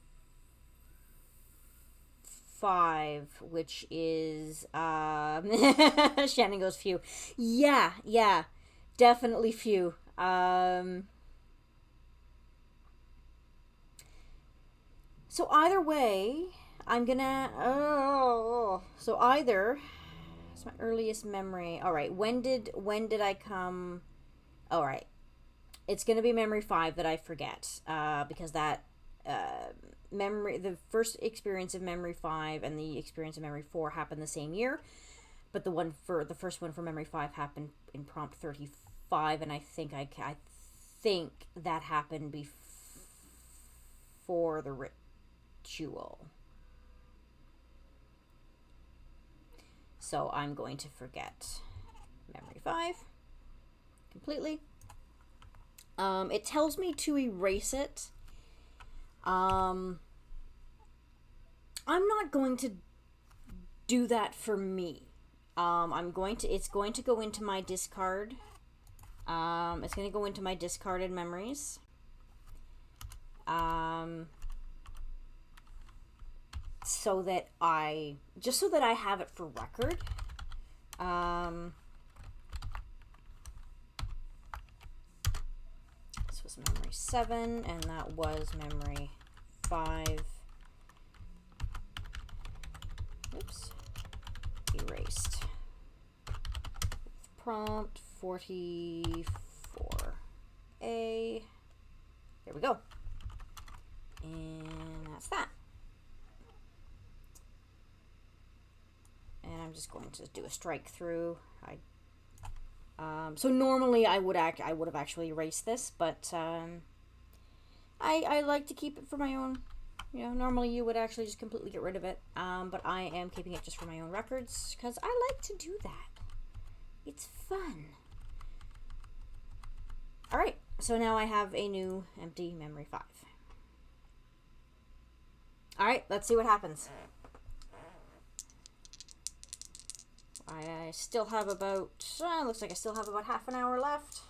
5, which is Shannon goes few. Yeah. Definitely few. So either way, I'm gonna so either it's my earliest memory. All right, when did I come? All right, it's gonna be memory 5 that I forget because that memory, the first experience of memory 5 and the experience of memory 4 happened the same year, but the first one for memory 5 happened in prompt 35, and I think that happened before the ritual. So I'm going to forget memory 5 completely. It tells me to erase it. I'm not going to do that for me. It's going to go into my discard. It's going to go into my discarded memories. So that I have it for record. This was memory 7, and that was memory 5. Oops. Erased. Prompt 44A. There we go. And that's that. And I'm just going to do a strike through. So normally I would have actually erased this, but I like to keep it for my own. You know, normally you would actually just completely get rid of it, but I am keeping it just for my own records because I like to do that. It's fun. All right, so now I have a new empty memory 5. All right, let's see what happens. I still have about, looks like I still have about half an hour left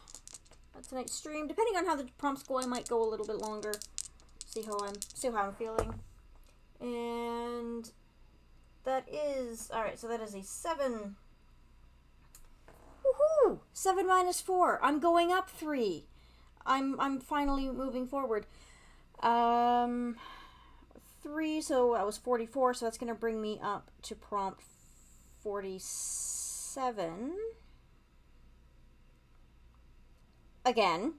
on tonight's stream. Depending on how the prompts go, I might go a little bit longer. See how I'm feeling. And that is, all right, so that is a 7. Woohoo! 7 minus 4. I'm going up 3. I'm finally moving forward. 3, so I was 44, so that's going to bring me up to prompt 47 again.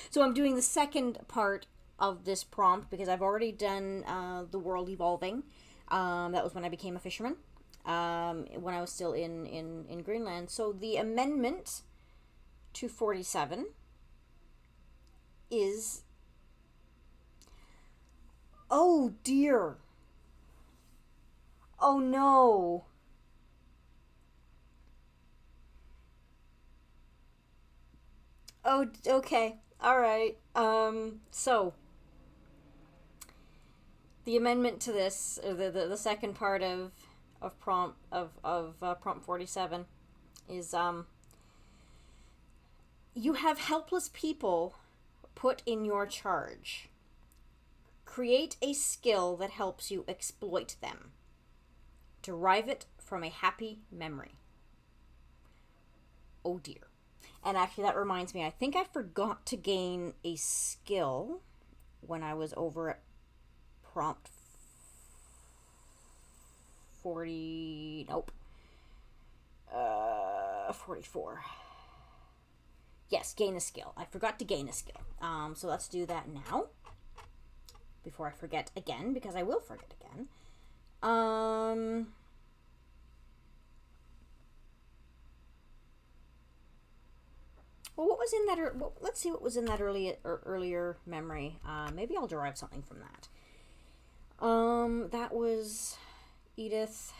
So I'm doing the second part of this prompt because I've already done the world evolving. That was when I became a fisherman, when I was still in Greenland. So the amendment to 47 is Oh dear. Oh no. Oh, okay. All right. So the amendment to this, the second part of prompt 47 is you have helpless people put in your charge. Create a skill that helps you exploit them. Derive it from a happy memory. Oh dear. And actually, that reminds me, I think I forgot to gain a skill when I was over at prompt 40. Nope. 44. Yes, gain a skill. I forgot to gain a skill. So let's do that now. Before I forget again, because I will forget again. Well, what was in that? Let's see what was in that earlier memory. Maybe I'll derive something from that. That was Edith.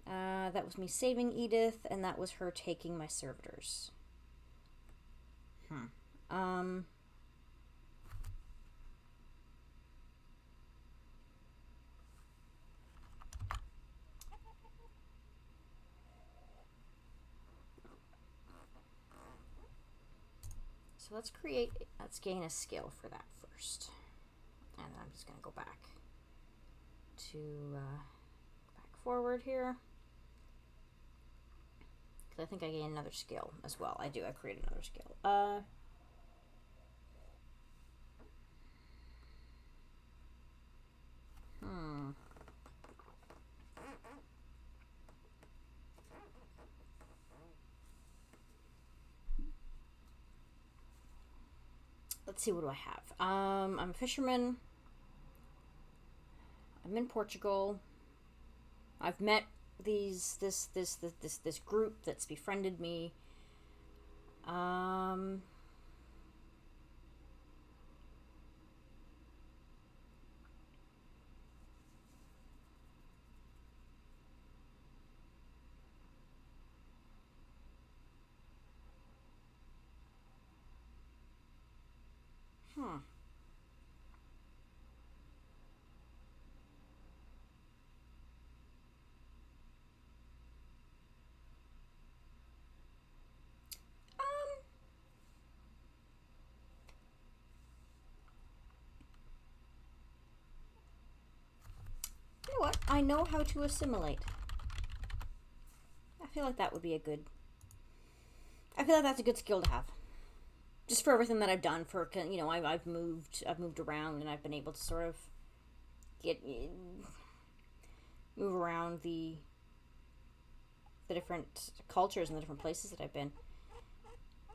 That was me saving Edith, and that was her taking my servitors. So let's gain a skill for that first. And then I'm just going to go back to, back forward here. Because I think I gain another skill as well. I do, I create another skill. Let's see, what do I have? I'm a fisherman. I'm in Portugal. I've met this group that's befriended me. You know what? I know how to assimilate. I feel like that would be a good... I feel like that's a good skill to have. Just for everything that I've done, for, you know, I've moved around, and I've been able to sort of move around the different cultures and the different places that I've been.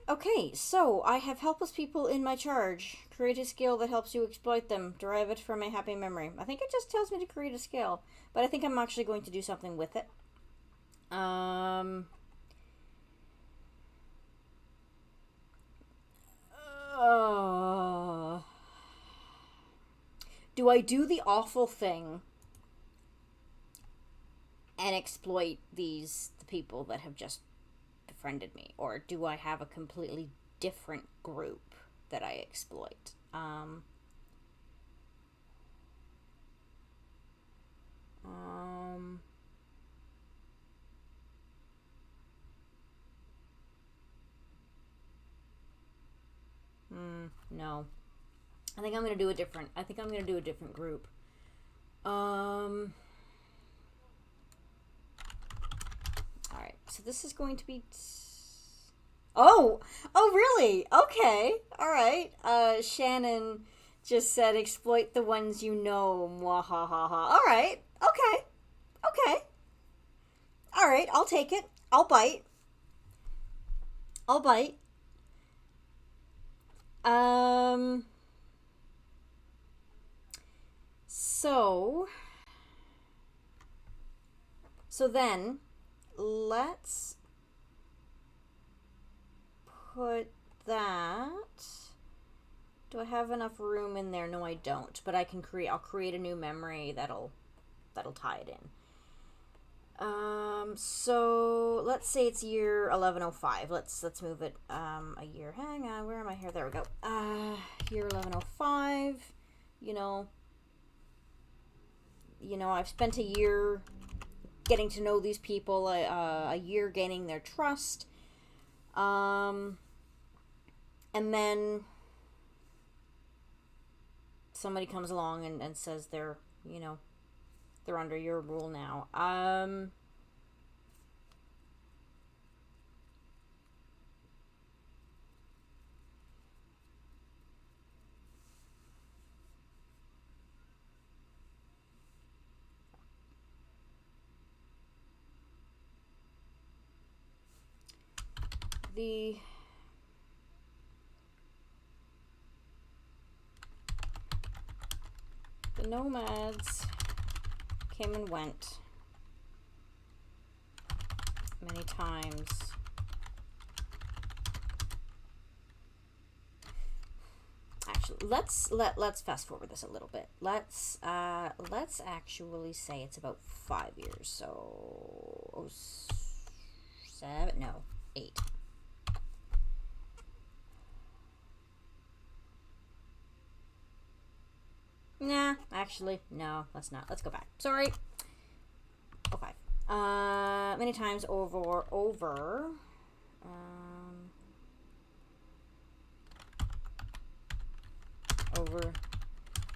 Okay, so I have helpless people in my charge. Create a skill that helps you exploit them. Derive it from a happy memory. I think it just tells me to create a skill, but I think I'm actually going to do something with it. Do I do the awful thing and exploit the people that have just befriended me, or do I have a completely different group that I exploit? No. I think I'm gonna do a different. I think I'm gonna do a different group. All right. So this is going to be. Oh really? Okay. All right. Shannon just said exploit the ones you know. Mwahaha. All right. Okay. Okay. All right. I'll take it. I'll bite. I'll bite. So then, let's put that Do I have enough room in there? No, I don't. But I can I'll create a new memory that'll tie it in. So let's say it's year 1105. Let's move it a year. Hang on, where am I here? There we go. Year 1105. You know, I've spent a year getting to know these people, a year gaining their trust. And then somebody comes along and says they're under your rule now. The nomads came and went many times. Actually, let's fast forward this a little bit. Let's actually say it's about 5 years. So 7, no, 8. Nah, actually, no, let's not. Let's go back. Sorry. Oh, 5. Many times over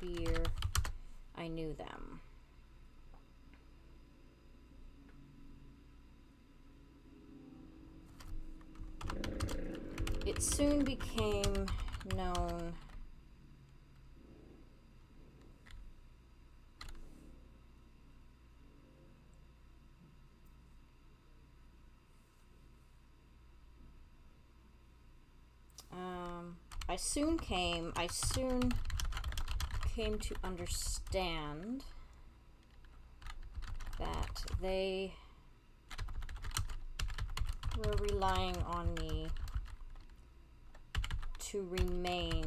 the year I knew them. It soon became known I soon came to understand that they were relying on me to remain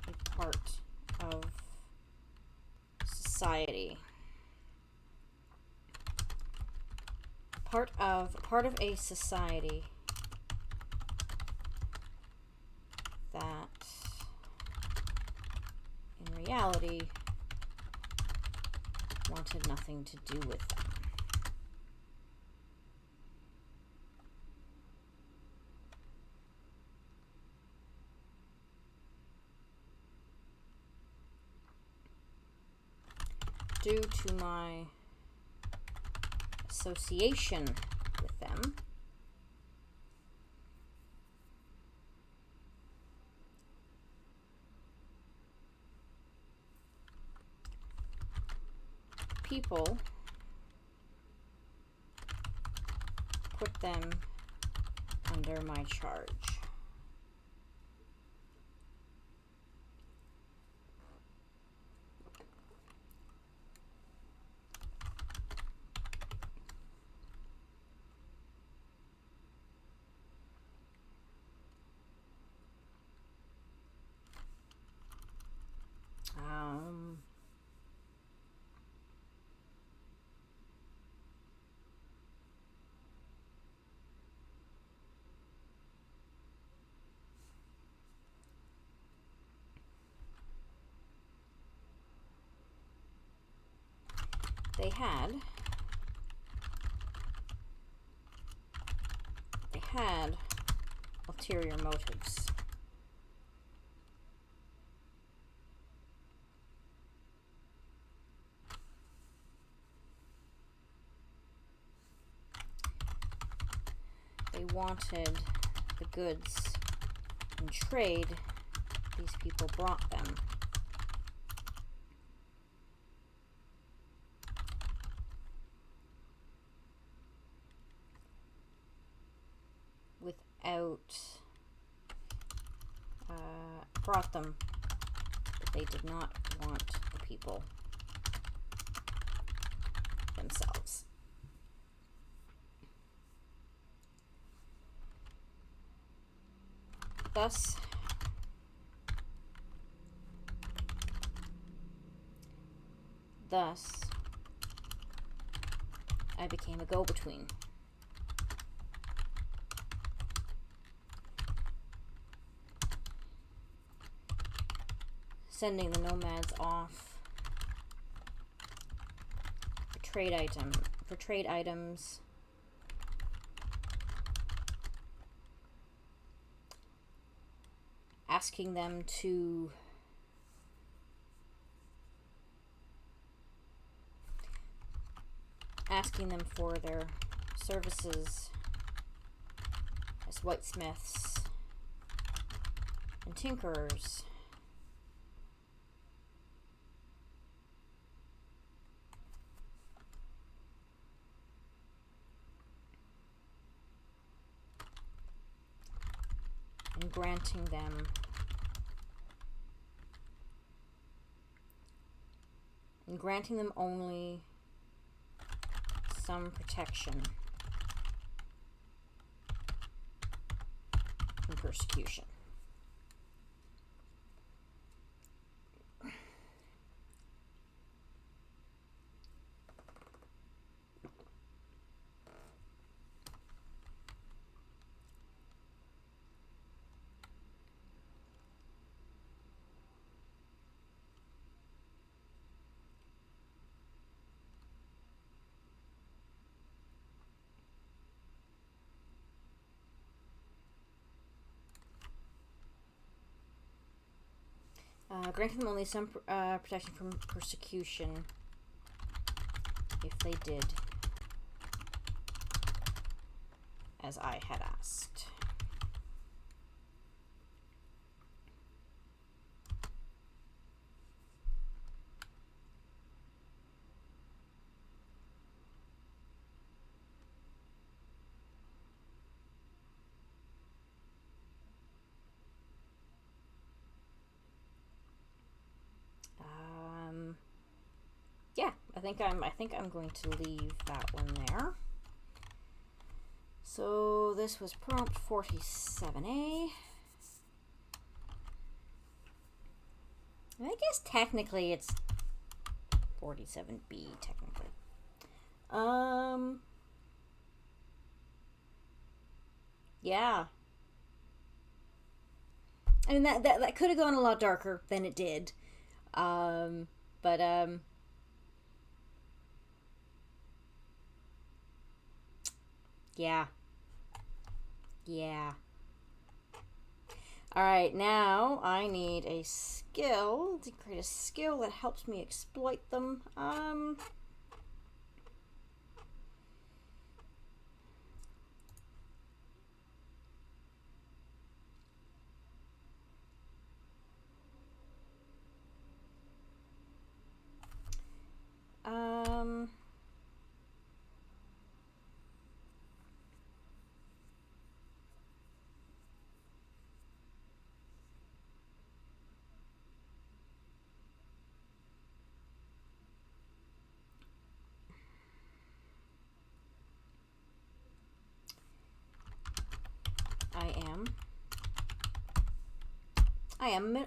a part of society. Part of a society that in reality wanted nothing to do with them. Due to my association with them, people put them under my charge. They had ulterior motives. They wanted the goods in trade these people brought them. Brought them, but they did not want the people themselves. Thus, I became a go-between. Sending the nomads off for trade items. Asking them for their services as whitesmiths and tinkerers. And granting them only some protection from persecution. Granting them only some protection from persecution if they did as I had asked. Yeah, I think I'm going to leave that one there. So this was prompt 47A. And I guess technically it's 47B technically. Yeah. I mean that could have gone a lot darker than it did. Yeah. Alright, now I need a skill to create a skill that helps me exploit them.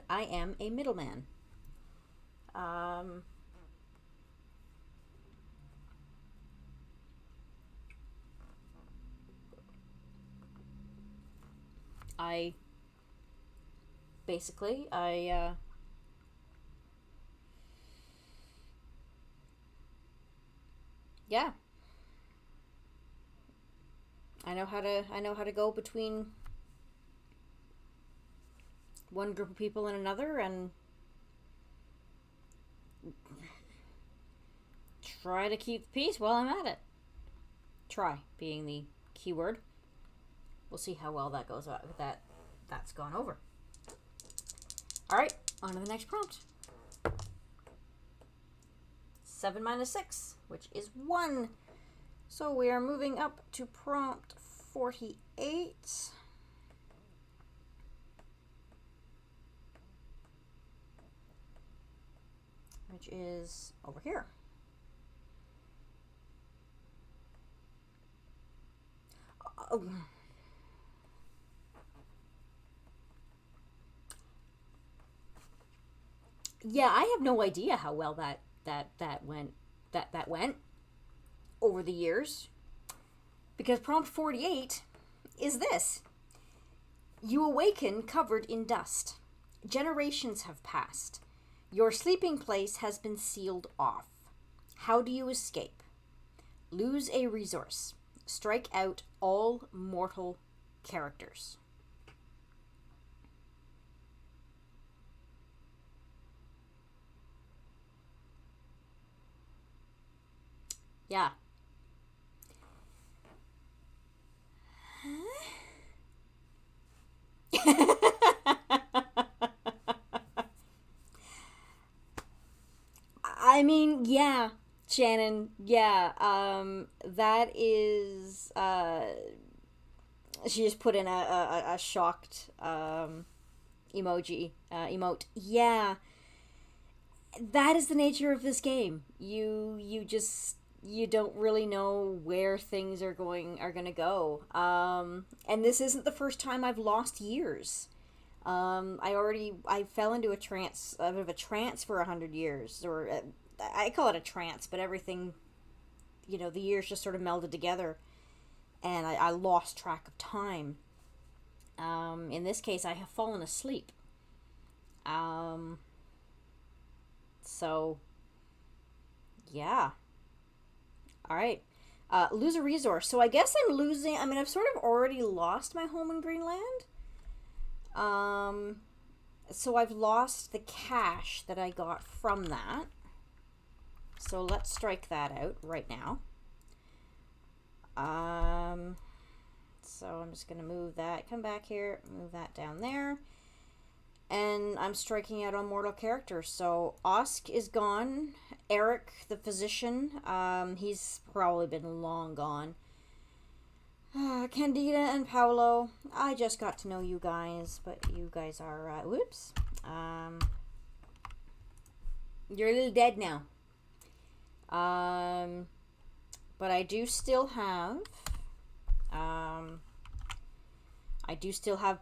I am a middleman. Yeah. I know how to go between one group of people and another and try to keep the peace while I'm at it. Try being the key word. We'll see how well that goes with that. That's gone over. Alright, on to the next prompt. 7 minus 6, which is 1. So we are moving up to prompt 48. Which is over here. Oh. Yeah, I have no idea how well that went over the years, because prompt 48 is this: you awaken covered in dust. Generations have passed. Your sleeping place has been sealed off. How do you escape? Lose a resource. Strike out all mortal characters. Yeah. I mean, yeah, Shannon, yeah. That is. She just put in a shocked emote. Yeah, that is the nature of this game. You just you don't really know where things are going to go. And this isn't the first time I've lost years. I fell into a bit of a trance for 100 years, or I call it a trance, but everything, the years just sort of melded together, and I lost track of time. In this case, I have fallen asleep. Um, so yeah, all right. Lose a resource. So I guess I'm losing. I mean, I've sort of already lost my home in Greenland. Um, so I've lost the cash that I got from that. So let's strike that out right now. So I'm just going to move that, come back here, move that down there. And I'm striking out on mortal characters. So Osk is gone. Eric, the physician, he's probably been long gone. Candida and Paolo, I just got to know you guys, but you guys are, whoops. You're a little dead now. But I do still have,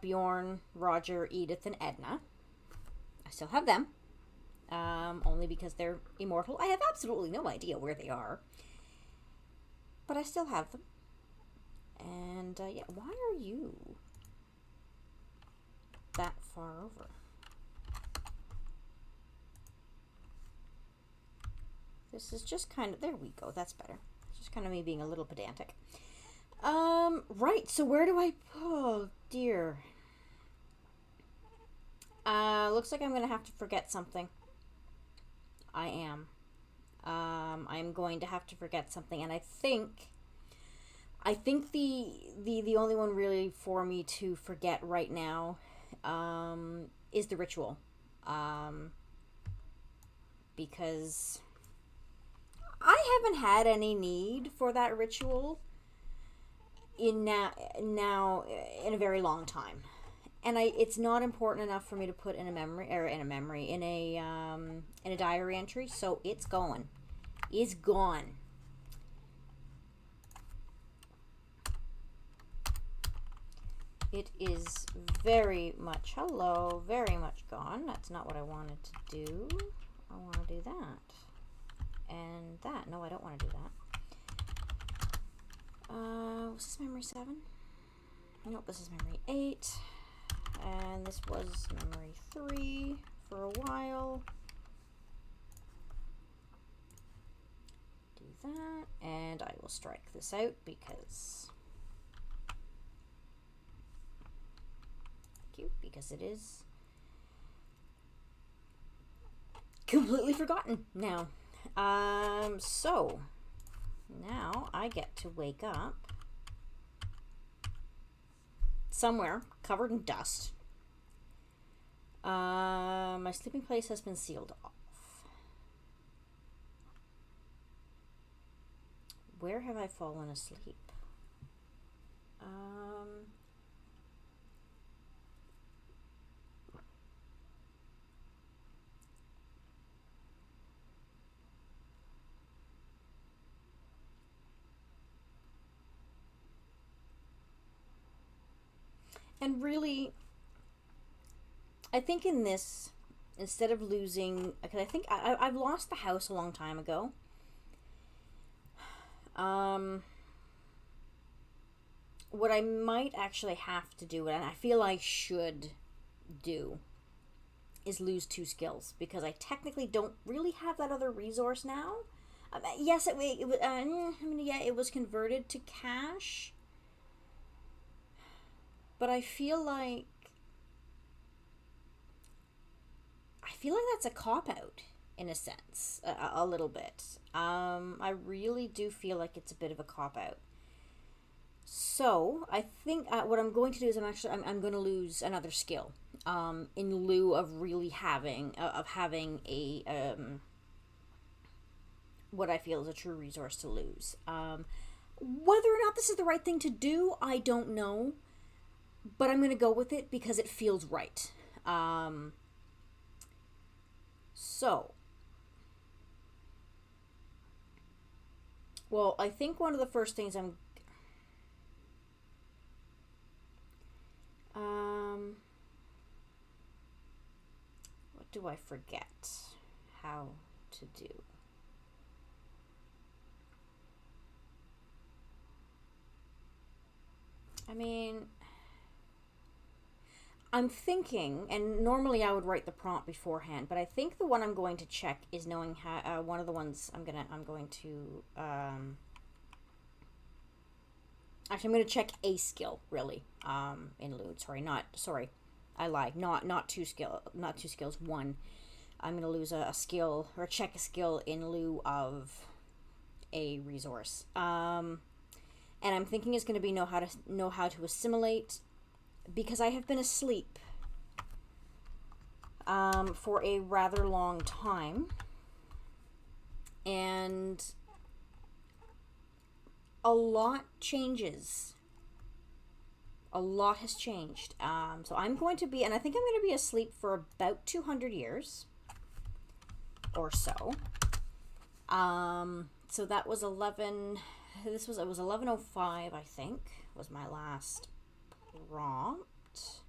Bjorn, Roger, Edith, and Edna. I still have them. Only because they're immortal. I have absolutely no idea where they are. But I still have them. And, yeah, why are you that far over? This is just kind of, there we go, that's better. It's just kind of me being a little pedantic. Right, so where do I, oh dear. Looks like I'm going to have to forget something. I am. I'm going to have to forget something, and I think the only one really for me to forget right now, is the ritual. Because I haven't had any need for that ritual now in a very long time, and it's not important enough for me to put in a diary entry, so it's gone. It's gone. It is very much gone. That's not what I wanted to do. I want to do that. And that. No, I don't want to do that. Was this memory 7? Nope, this is memory 8. And this was memory 3 for a while. Do that. And I will strike this out because it is completely forgotten now. So now I get to wake up somewhere covered in dust. My sleeping place has been sealed off. Where have I fallen asleep? And really, I think in this instead of losing, because I think I've lost the house a long time ago. What I might actually have to do, and I feel I should do, is lose 2 skills, because I technically don't really have that other resource now. Yes, it was converted to cash, but I feel like that's a cop-out, in a sense, a little bit. I really do feel like it's a bit of a cop-out. So, I think what I'm going to do is I'm going to lose another skill, in lieu of really having a, what I feel is a true resource to lose. Whether or not this is the right thing to do, I don't know, but I'm going to go with it because it feels right. Well, I think one of the first things what do I forget how to do? I mean, I'm thinking, and normally I would write the prompt beforehand, but I think the one I'm going to check is knowing how. One of the ones I'm going to. Actually, I'm going to check a skill really. In lieu. Sorry, I lied. Not 2 skills. One. I'm going to lose a skill or check a skill in lieu of a resource. And I'm thinking it's going to be know how to assimilate, because I have been asleep for a rather long time, and a lot changes. A lot has changed. So I'm going to be, and I think I'm going to be asleep for about 200 years or so. So that was 11. It was 11:05, I think, was my last prompt.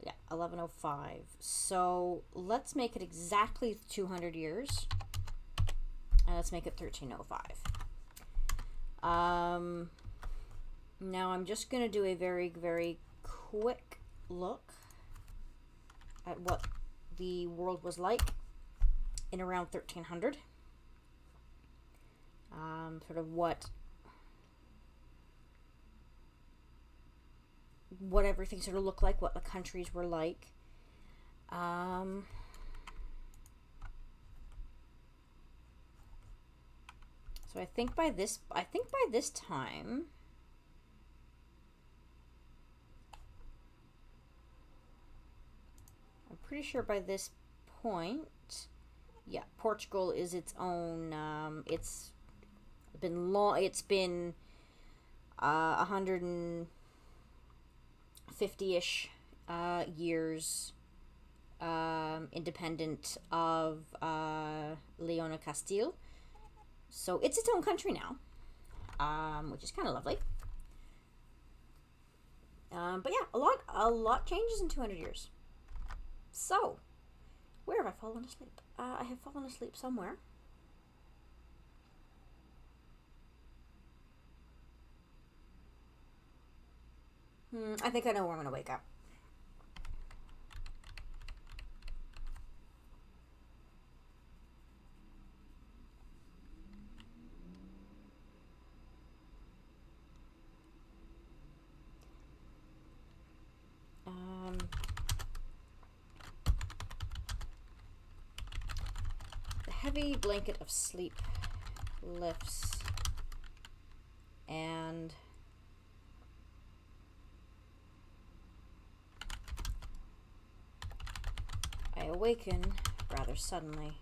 Yeah, 11:05. So let's make it exactly 200 years, and let's make it 13:05. Now I'm just gonna do a very, very quick look at what the world was like in around 1300. Sort of what everything sort of looked like, what the countries were like. So I think by this time, I'm pretty sure by this point, yeah, Portugal is its own. It's been 150-ish years independent of Leon and Castile. So it's its own country now, which is kind of lovely. But yeah, a lot changes in 200 years. So, where have I fallen asleep? I have fallen asleep somewhere. I think I know where I'm going to wake up. The heavy blanket of sleep lifts, and I awaken rather suddenly.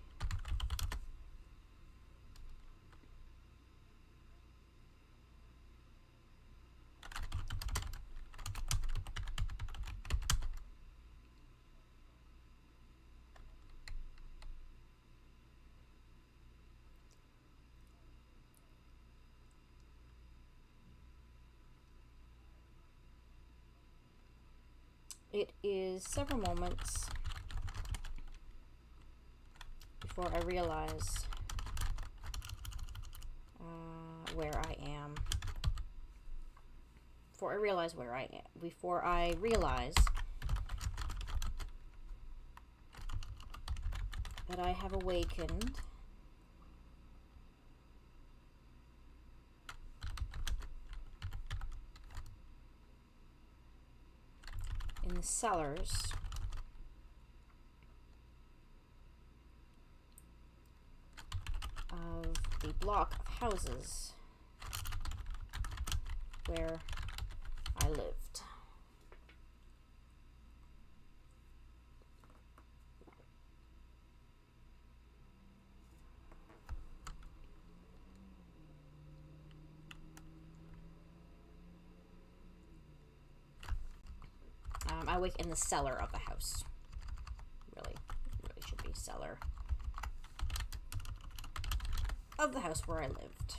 It is several moments before I realize where I am. Before I realize where I am. Before I realize that I have awakened in the cellars of the block of houses where I lived. I wake in the cellar of the house. Really should be cellar of the house where I lived.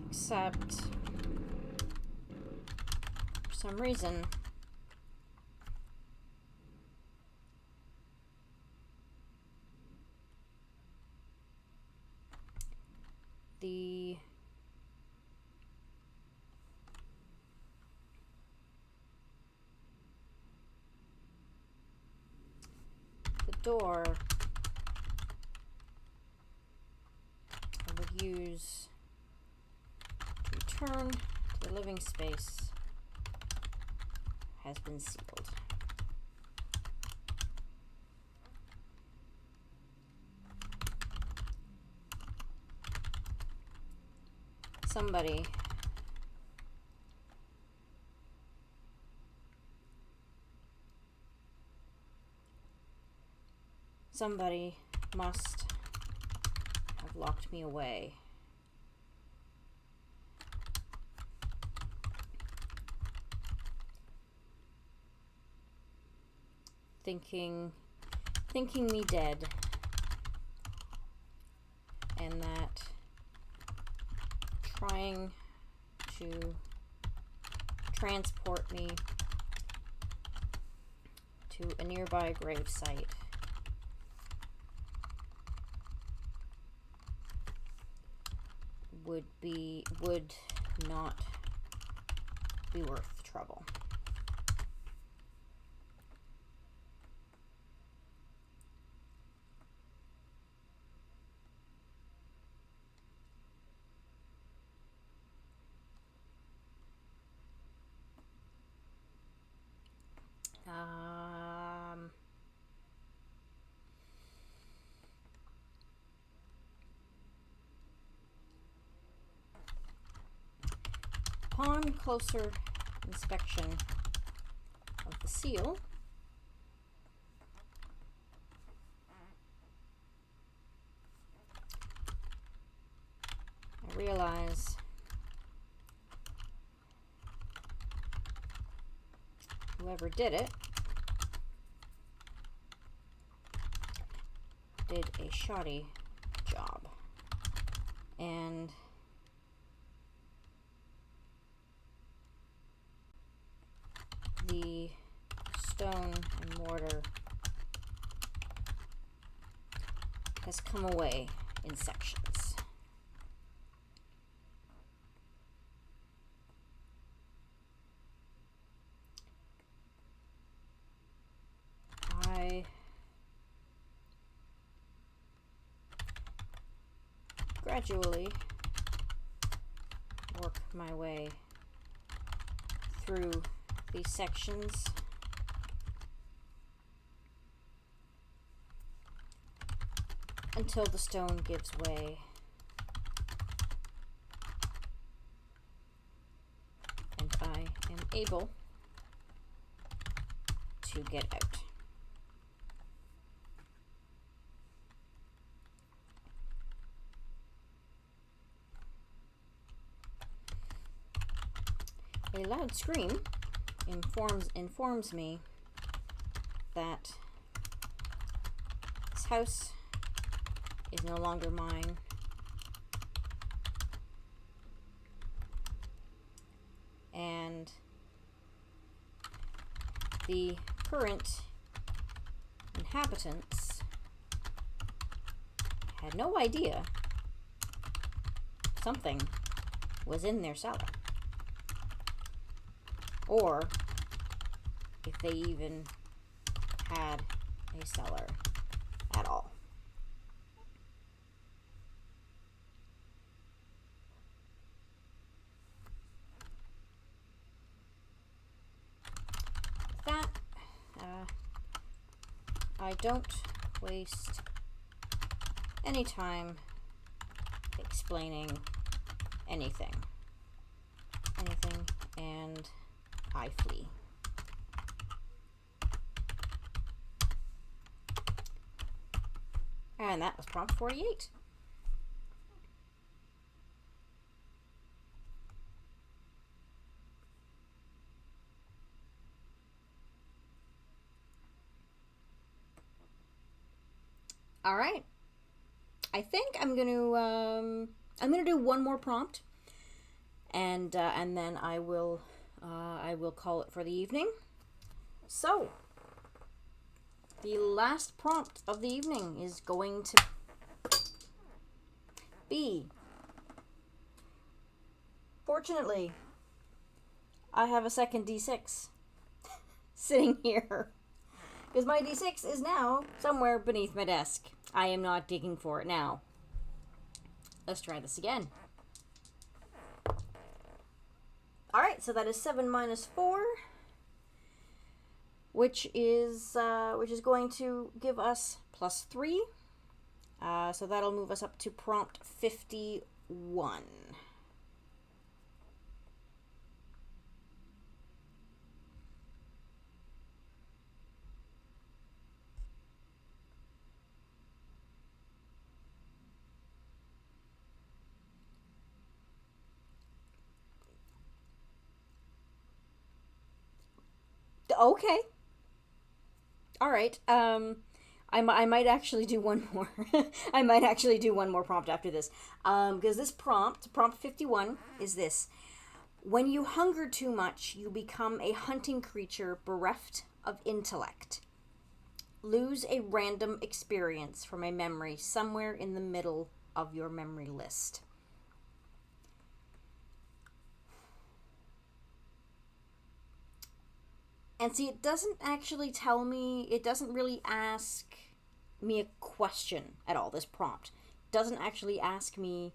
Except, for some reason, the door I would use to return to the living space has been sealed. Somebody must have locked me away. Thinking me dead, and that trying to transport me to a nearby gravesite would not be worth the trouble. Upon closer inspection of the seal, I realize whoever did it did a shoddy job, and the stone and mortar has come away in sections. I gradually work my way through these sections until the stone gives way and I am able to get out. A loud scream informs me that this house is no longer mine, and the current inhabitants had no idea something was in their cellar, or if they even had a cellar at all. With that, I don't waste any time explaining anything, and I flee. And that was prompt 48. All right. I think I'm gonna do one more prompt, and then I will call it for the evening. So the last prompt of the evening is going to be, fortunately, I have a second D6 sitting here, because my D6 is now somewhere beneath my desk. I am not digging for it now. Let's try this again. Alright, so that is 7 minus 4, which is going to give us +3. So that'll move us up to prompt 51. Okay. All right. I might actually do one more. I might actually do one more prompt after this. Because this prompt 51, is this. When you hunger too much, you become a hunting creature bereft of intellect. Lose a random experience from a memory somewhere in the middle of your memory list. And see, it doesn't actually tell me, it doesn't really ask me a question at all, this prompt. It doesn't actually ask me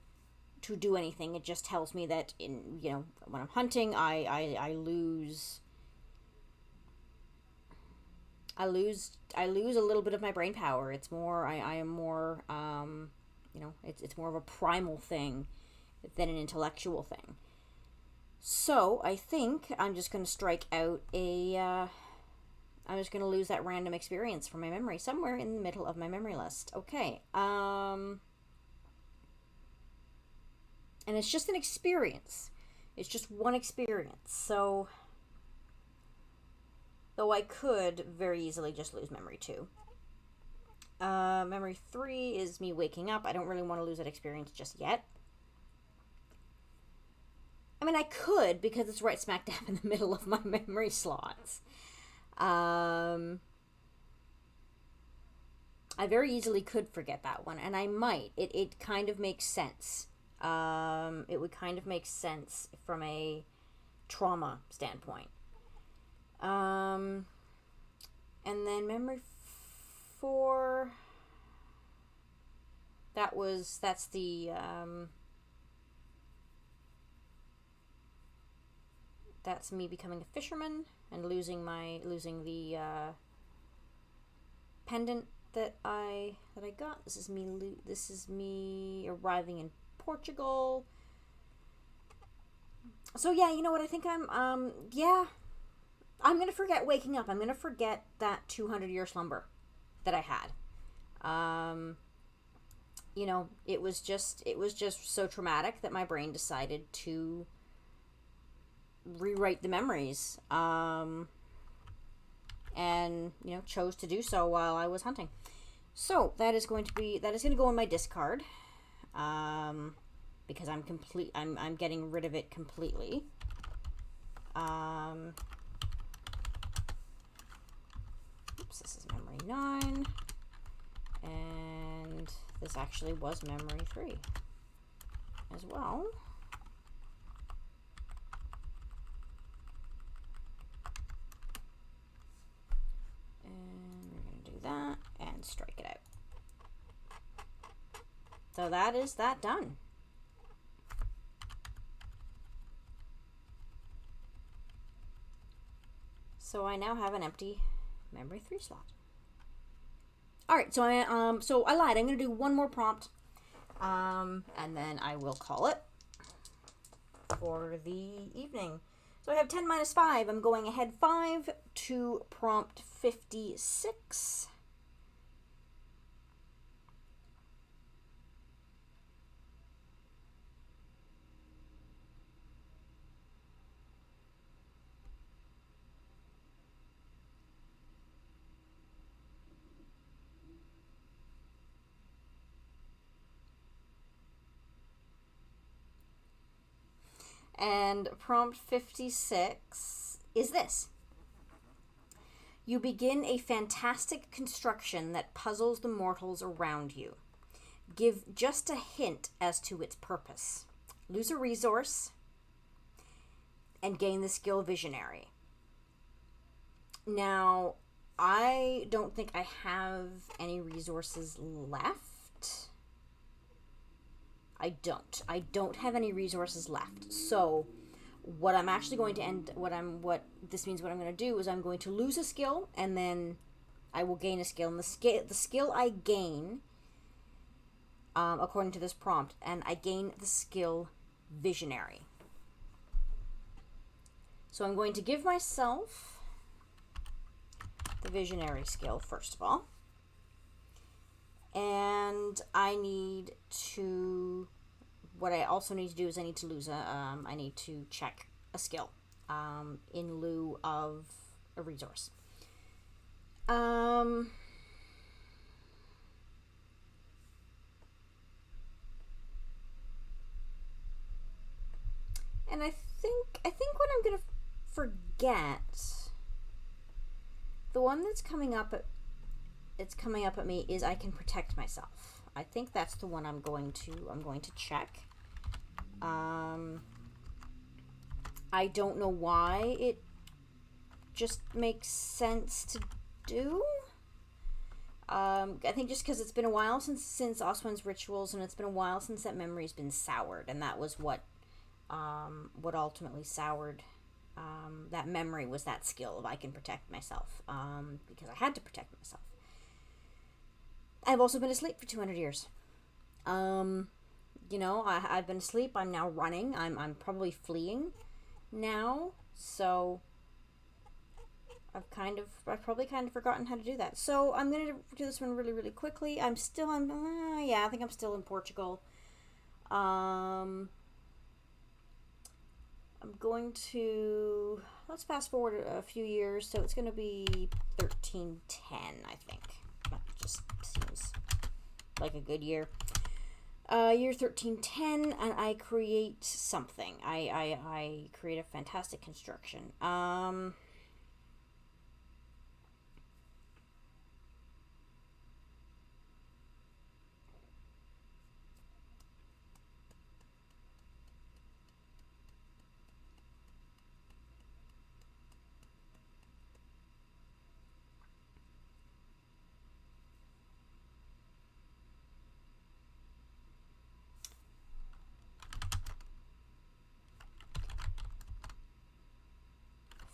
to do anything. It just tells me that, when I'm hunting, I lose a little bit of my brain power. It's more, I am more, it's more of a primal thing than an intellectual thing. So, I think I'm just going to strike out I'm just going to lose that random experience from my memory somewhere in the middle of my memory list. Okay. And it's just an experience. It's just one experience. So, though I could very easily just lose memory 2. Memory 3 is me waking up. I don't really want to lose that experience just yet. I mean, I could, because it's right smack dab in the middle of my memory slots. I very easily could forget that one, and I might. It kind of makes sense. It would kind of make sense from a trauma standpoint. And then memory 4, that's the, that's me becoming a fisherman and losing the pendant that I got. This is me arriving in Portugal. So yeah, you know what? I think I'm going to forget waking up. I'm going to forget that 200-year slumber that I had. It was just so traumatic that my brain decided to rewrite the memories, and chose to do so while I was hunting. So that is going to go in my discard, because I'm getting rid of it completely. Oops, this is memory 9. And this actually was memory 3 as well. And we're going to do that and strike it out. So that is that done. So I now have an empty memory 3 slot. All right, so I lied. I'm going to do one more prompt, and then I will call it for the evening. So I have 10 minus 5. I'm going ahead 5 to prompt 56. And prompt 56 is this. You begin a fantastic construction that puzzles the mortals around you. Give just a hint as to its purpose. Lose a resource and gain the skill Visionary. Now, I don't think I have any resources left. I don't have any resources left. So what I'm actually going to what this means what I'm going to do is I'm going to lose a skill and then I will gain a skill. And the skill I gain, according to this prompt, and I gain the skill Visionary. So I'm going to give myself the Visionary skill first of all. And I need to, what I also need to do is I need to lose I need to check a skill in lieu of a resource. And I think what I'm going to forget, the one that's coming up at me is I can protect myself. I think that's the one I'm going to check. I don't know why it just makes sense to do. I think just because it's been a while since Oswin's Rituals, and it's been a while since that memory's been soured, and that was what ultimately soured that memory, was that skill of I can protect myself, because I had to protect myself. I've also been asleep for 200 years. I've been asleep. I'm now running. I'm probably fleeing now. So I've probably kind of forgotten how to do that. So I'm going to do this one really, really quickly. I think I'm still in Portugal. I'm going to, let's fast forward a few years. So it's going to be 1310, I think. That just seems like a good year. Year 1310, and I create something. I create a fantastic construction.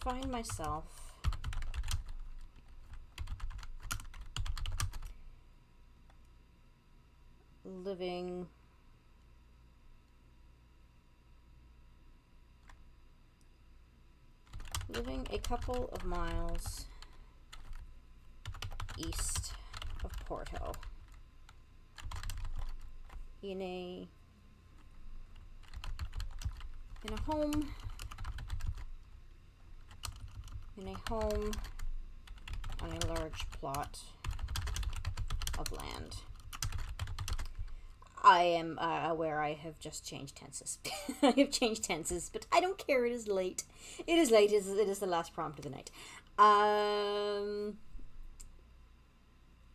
Find myself living a couple of miles east of Porto in a home on a large plot of land. I am aware I have just changed tenses. I have changed tenses, but I don't care. It is late. It is late. It is the last prompt of the night.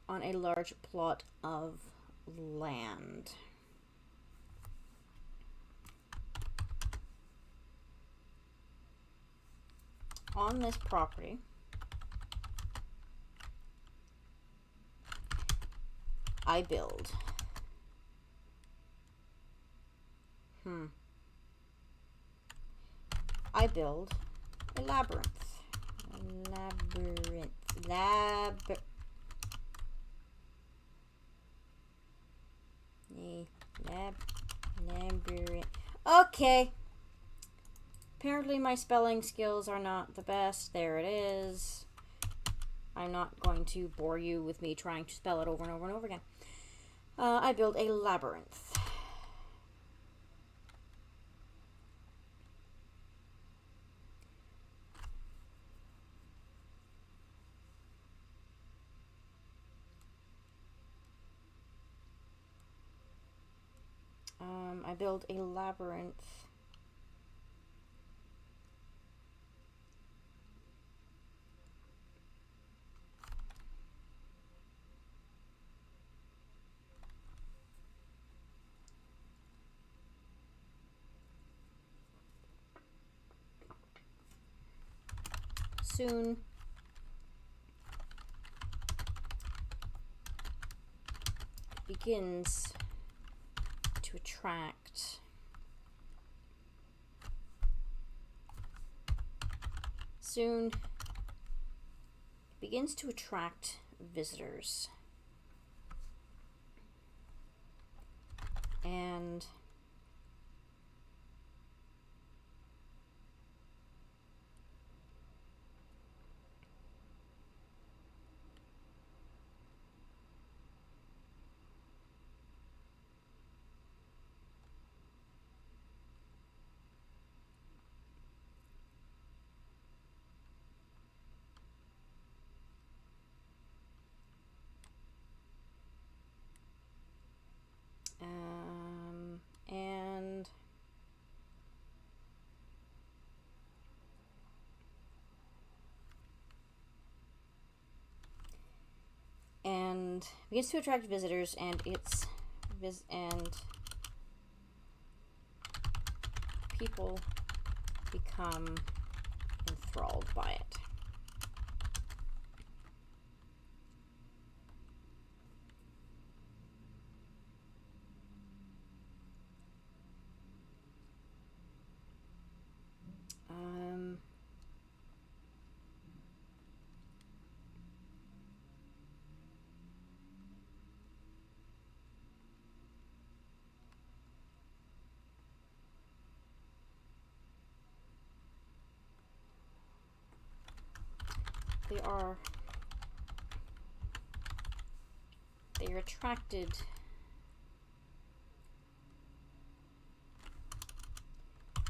on a large plot of land. On this property, I build. I build a labyrinth. Labyrinth. Okay. Apparently my spelling skills are not the best. There it is. I'm not going to bore you with me trying to spell it over and over and over again. I build a labyrinth. I build a labyrinth. Soon begins to attract visitors, and begins to attract visitors, and people become enthralled by it.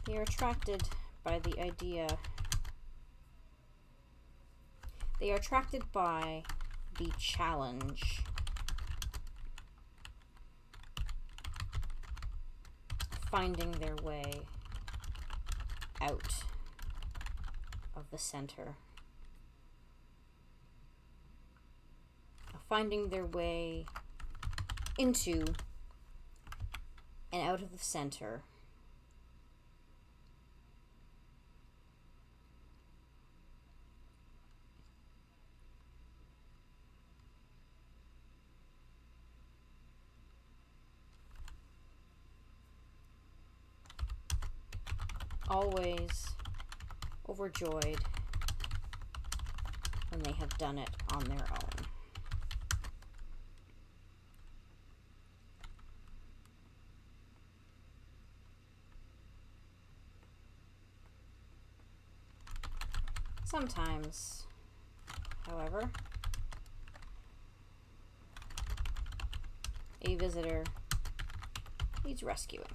They are attracted by the idea. They are attracted by the challenge of finding their way out of the center. Finding their way into and out of the center. Always overjoyed when they have done it on their own. Sometimes, however, a visitor needs rescuing.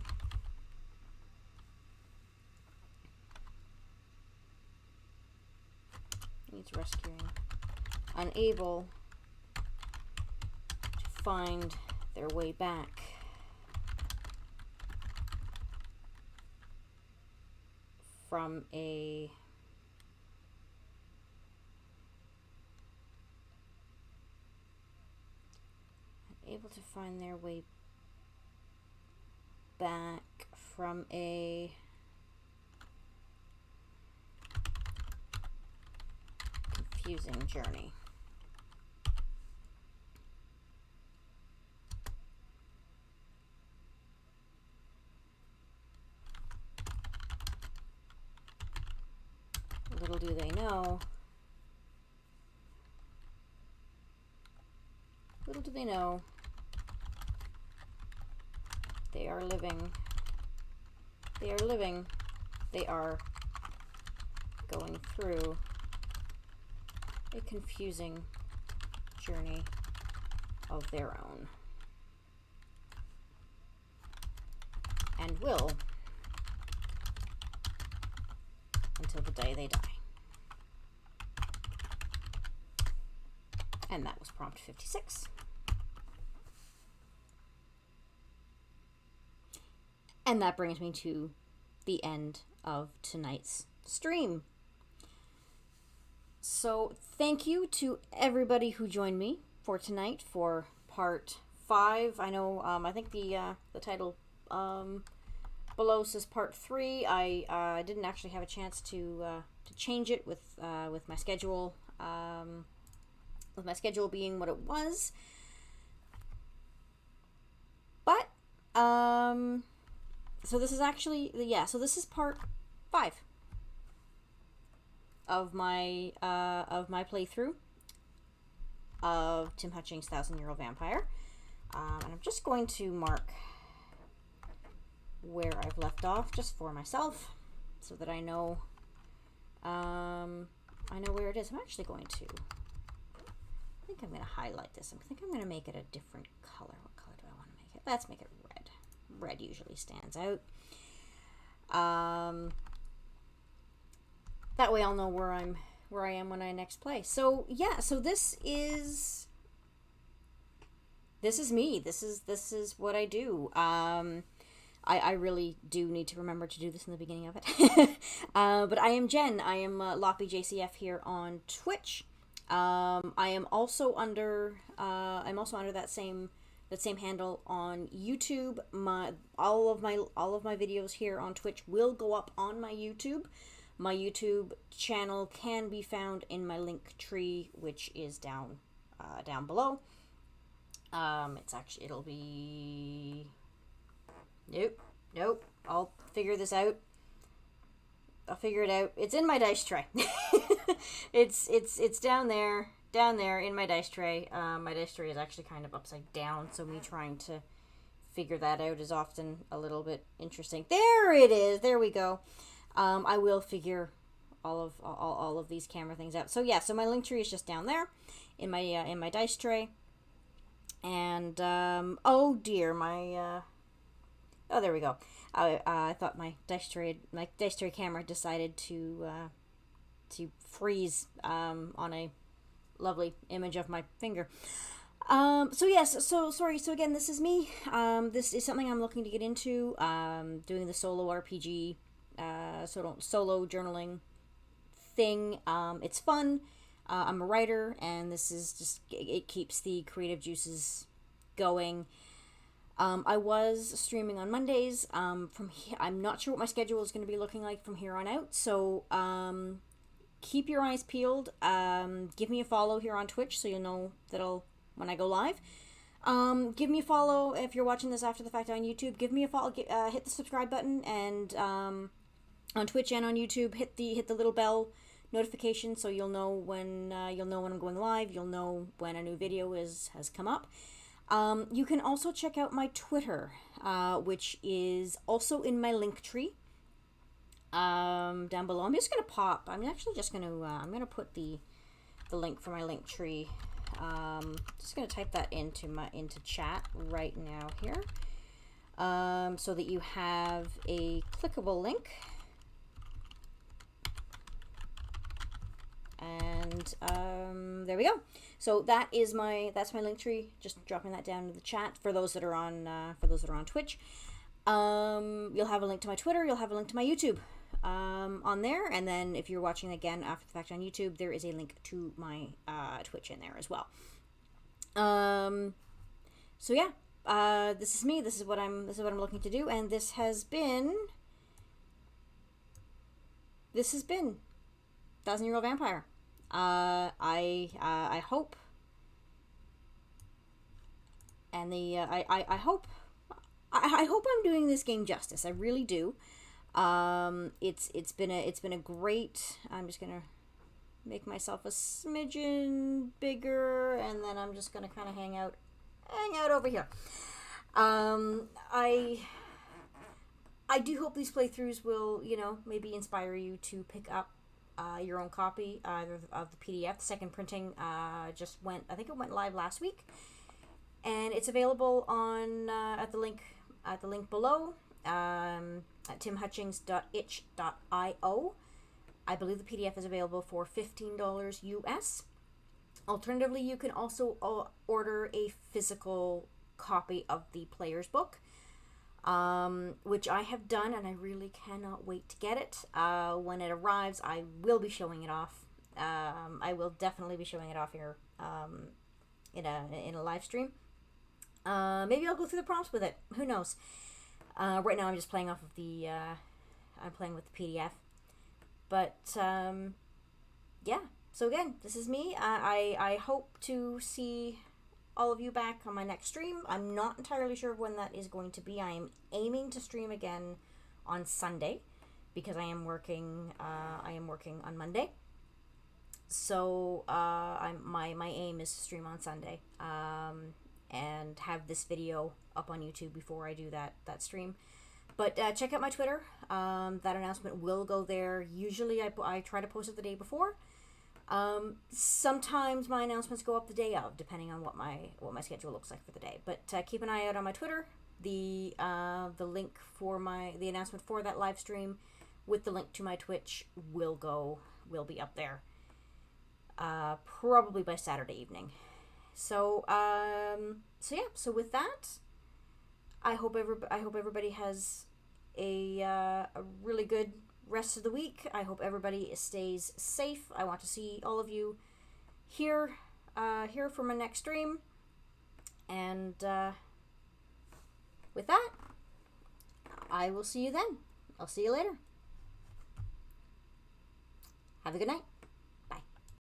Unable to find their way back from a able to find their way back from a confusing journey. Little do they know. Little do they know. They are living. They are living. They are going through a confusing journey of their own. And will until the day they die. And that was prompt 56. And that brings me to the end of tonight's stream. So thank you to everybody who joined me for tonight for part 5. I know, I think the title below says part 3. I didn't actually have a chance to change it with my schedule. With my schedule being what it was. But so this is actually so this is part 5 of my playthrough of Tim Hutchings' 1,000-Year-Old Vampire. And I'm just going to mark where I've left off just for myself so that I know where it is. I'm actually going to I think I'm going to highlight this. I think I'm going to make it a different color. What color do I want to make it? Let's make it red. Red usually stands out. That way I'll know where I am when I next play. So yeah, so this is me. This is what I do. I really do need to remember to do this in the beginning of it. But I am Jen. I am Loppy JCF here on Twitch. I am also under that same handle on YouTube. All of my videos here on Twitch will go up on my YouTube. My YouTube channel can be found in my link tree, which is down below. It'll be nope. I'll figure this out. I'll figure it out. It's in my dice tray. It's down there in my dice tray. My dice tray is actually kind of upside down, so me trying to figure that out is often a little bit interesting. There it is. There we go. I will figure all of these camera things out. So yeah, so my link tree is just down there in my dice tray. And oh dear, oh, there we go. I thought my dice tray camera decided to freeze on a lovely image of my finger. So yes, so sorry. So again, this is me. This is something I'm looking to get into. Doing the solo RPG, solo journaling thing. It's fun. I'm a writer, and this is just, it keeps the creative juices going. I was streaming on Mondays. From here, I'm not sure what my schedule is going to be looking like from here on out. So keep your eyes peeled. Give me a follow here on Twitch so you'll know when I go live. Give me a follow if you're watching this after the fact on YouTube. Give me a follow. Hit the subscribe button, and on Twitch and on YouTube, hit the little bell notification so you'll know when I'm going live. You'll know when a new video has come up. You can also check out my Twitter, which is also in my link tree down below. I'm actually just going to I'm going to put the link for my link tree. Just going to type that into chat right now here, so that you have a clickable link. And there we go. So that's my link tree. Just dropping that down in the chat for those that are on Twitch. You'll have a link to my Twitter. You'll have a link to my YouTube on there. And then if you're watching again after the fact on YouTube, there is a link to my Twitch in there as well. So yeah, this is me. This is what I'm looking to do, and this has been 1,000-Year-Old Vampire. I hope, and I hope I'm doing this game justice. I really do. It's been a great. I'm just gonna make myself a smidgen bigger, and then I'm just gonna kind of hang out over here. I do hope these playthroughs will, maybe inspire you to pick up your own copy either of the PDF. The second printing I think it went live last week, and it's available on at the link below at timhutchings.itch.io. I believe the PDF is available for $15 US. Alternatively, you can also order a physical copy of the player's book, which I have done, and I really cannot wait to get it. When it arrives, I will be showing it off. I will definitely be showing it off here in a live stream. Maybe I'll go through the prompts with it. Who knows? Right now, I'm just playing off of the. I'm playing with the PDF, but yeah. So again, this is me. I hope to see all of you back on my next stream. I'm not entirely sure when that is going to be. I am aiming to stream again on Sunday because I am working on Monday. So my aim is to stream on Sunday and have this video up on YouTube before I do that stream. But check out my Twitter. That announcement will go there. Usually I try to post it the day before. Sometimes my announcements go up the day of, depending on what my schedule looks like for the day. But keep an eye out on my Twitter. The link for the announcement for that live stream with the link to my Twitch will be up there. Probably by Saturday evening. So yeah. So with that, I hope everybody has a really good rest of the week. I hope everybody stays safe. I want to see all of you here for my next stream. And with that, I will see you then. I'll see you later. Have a good night.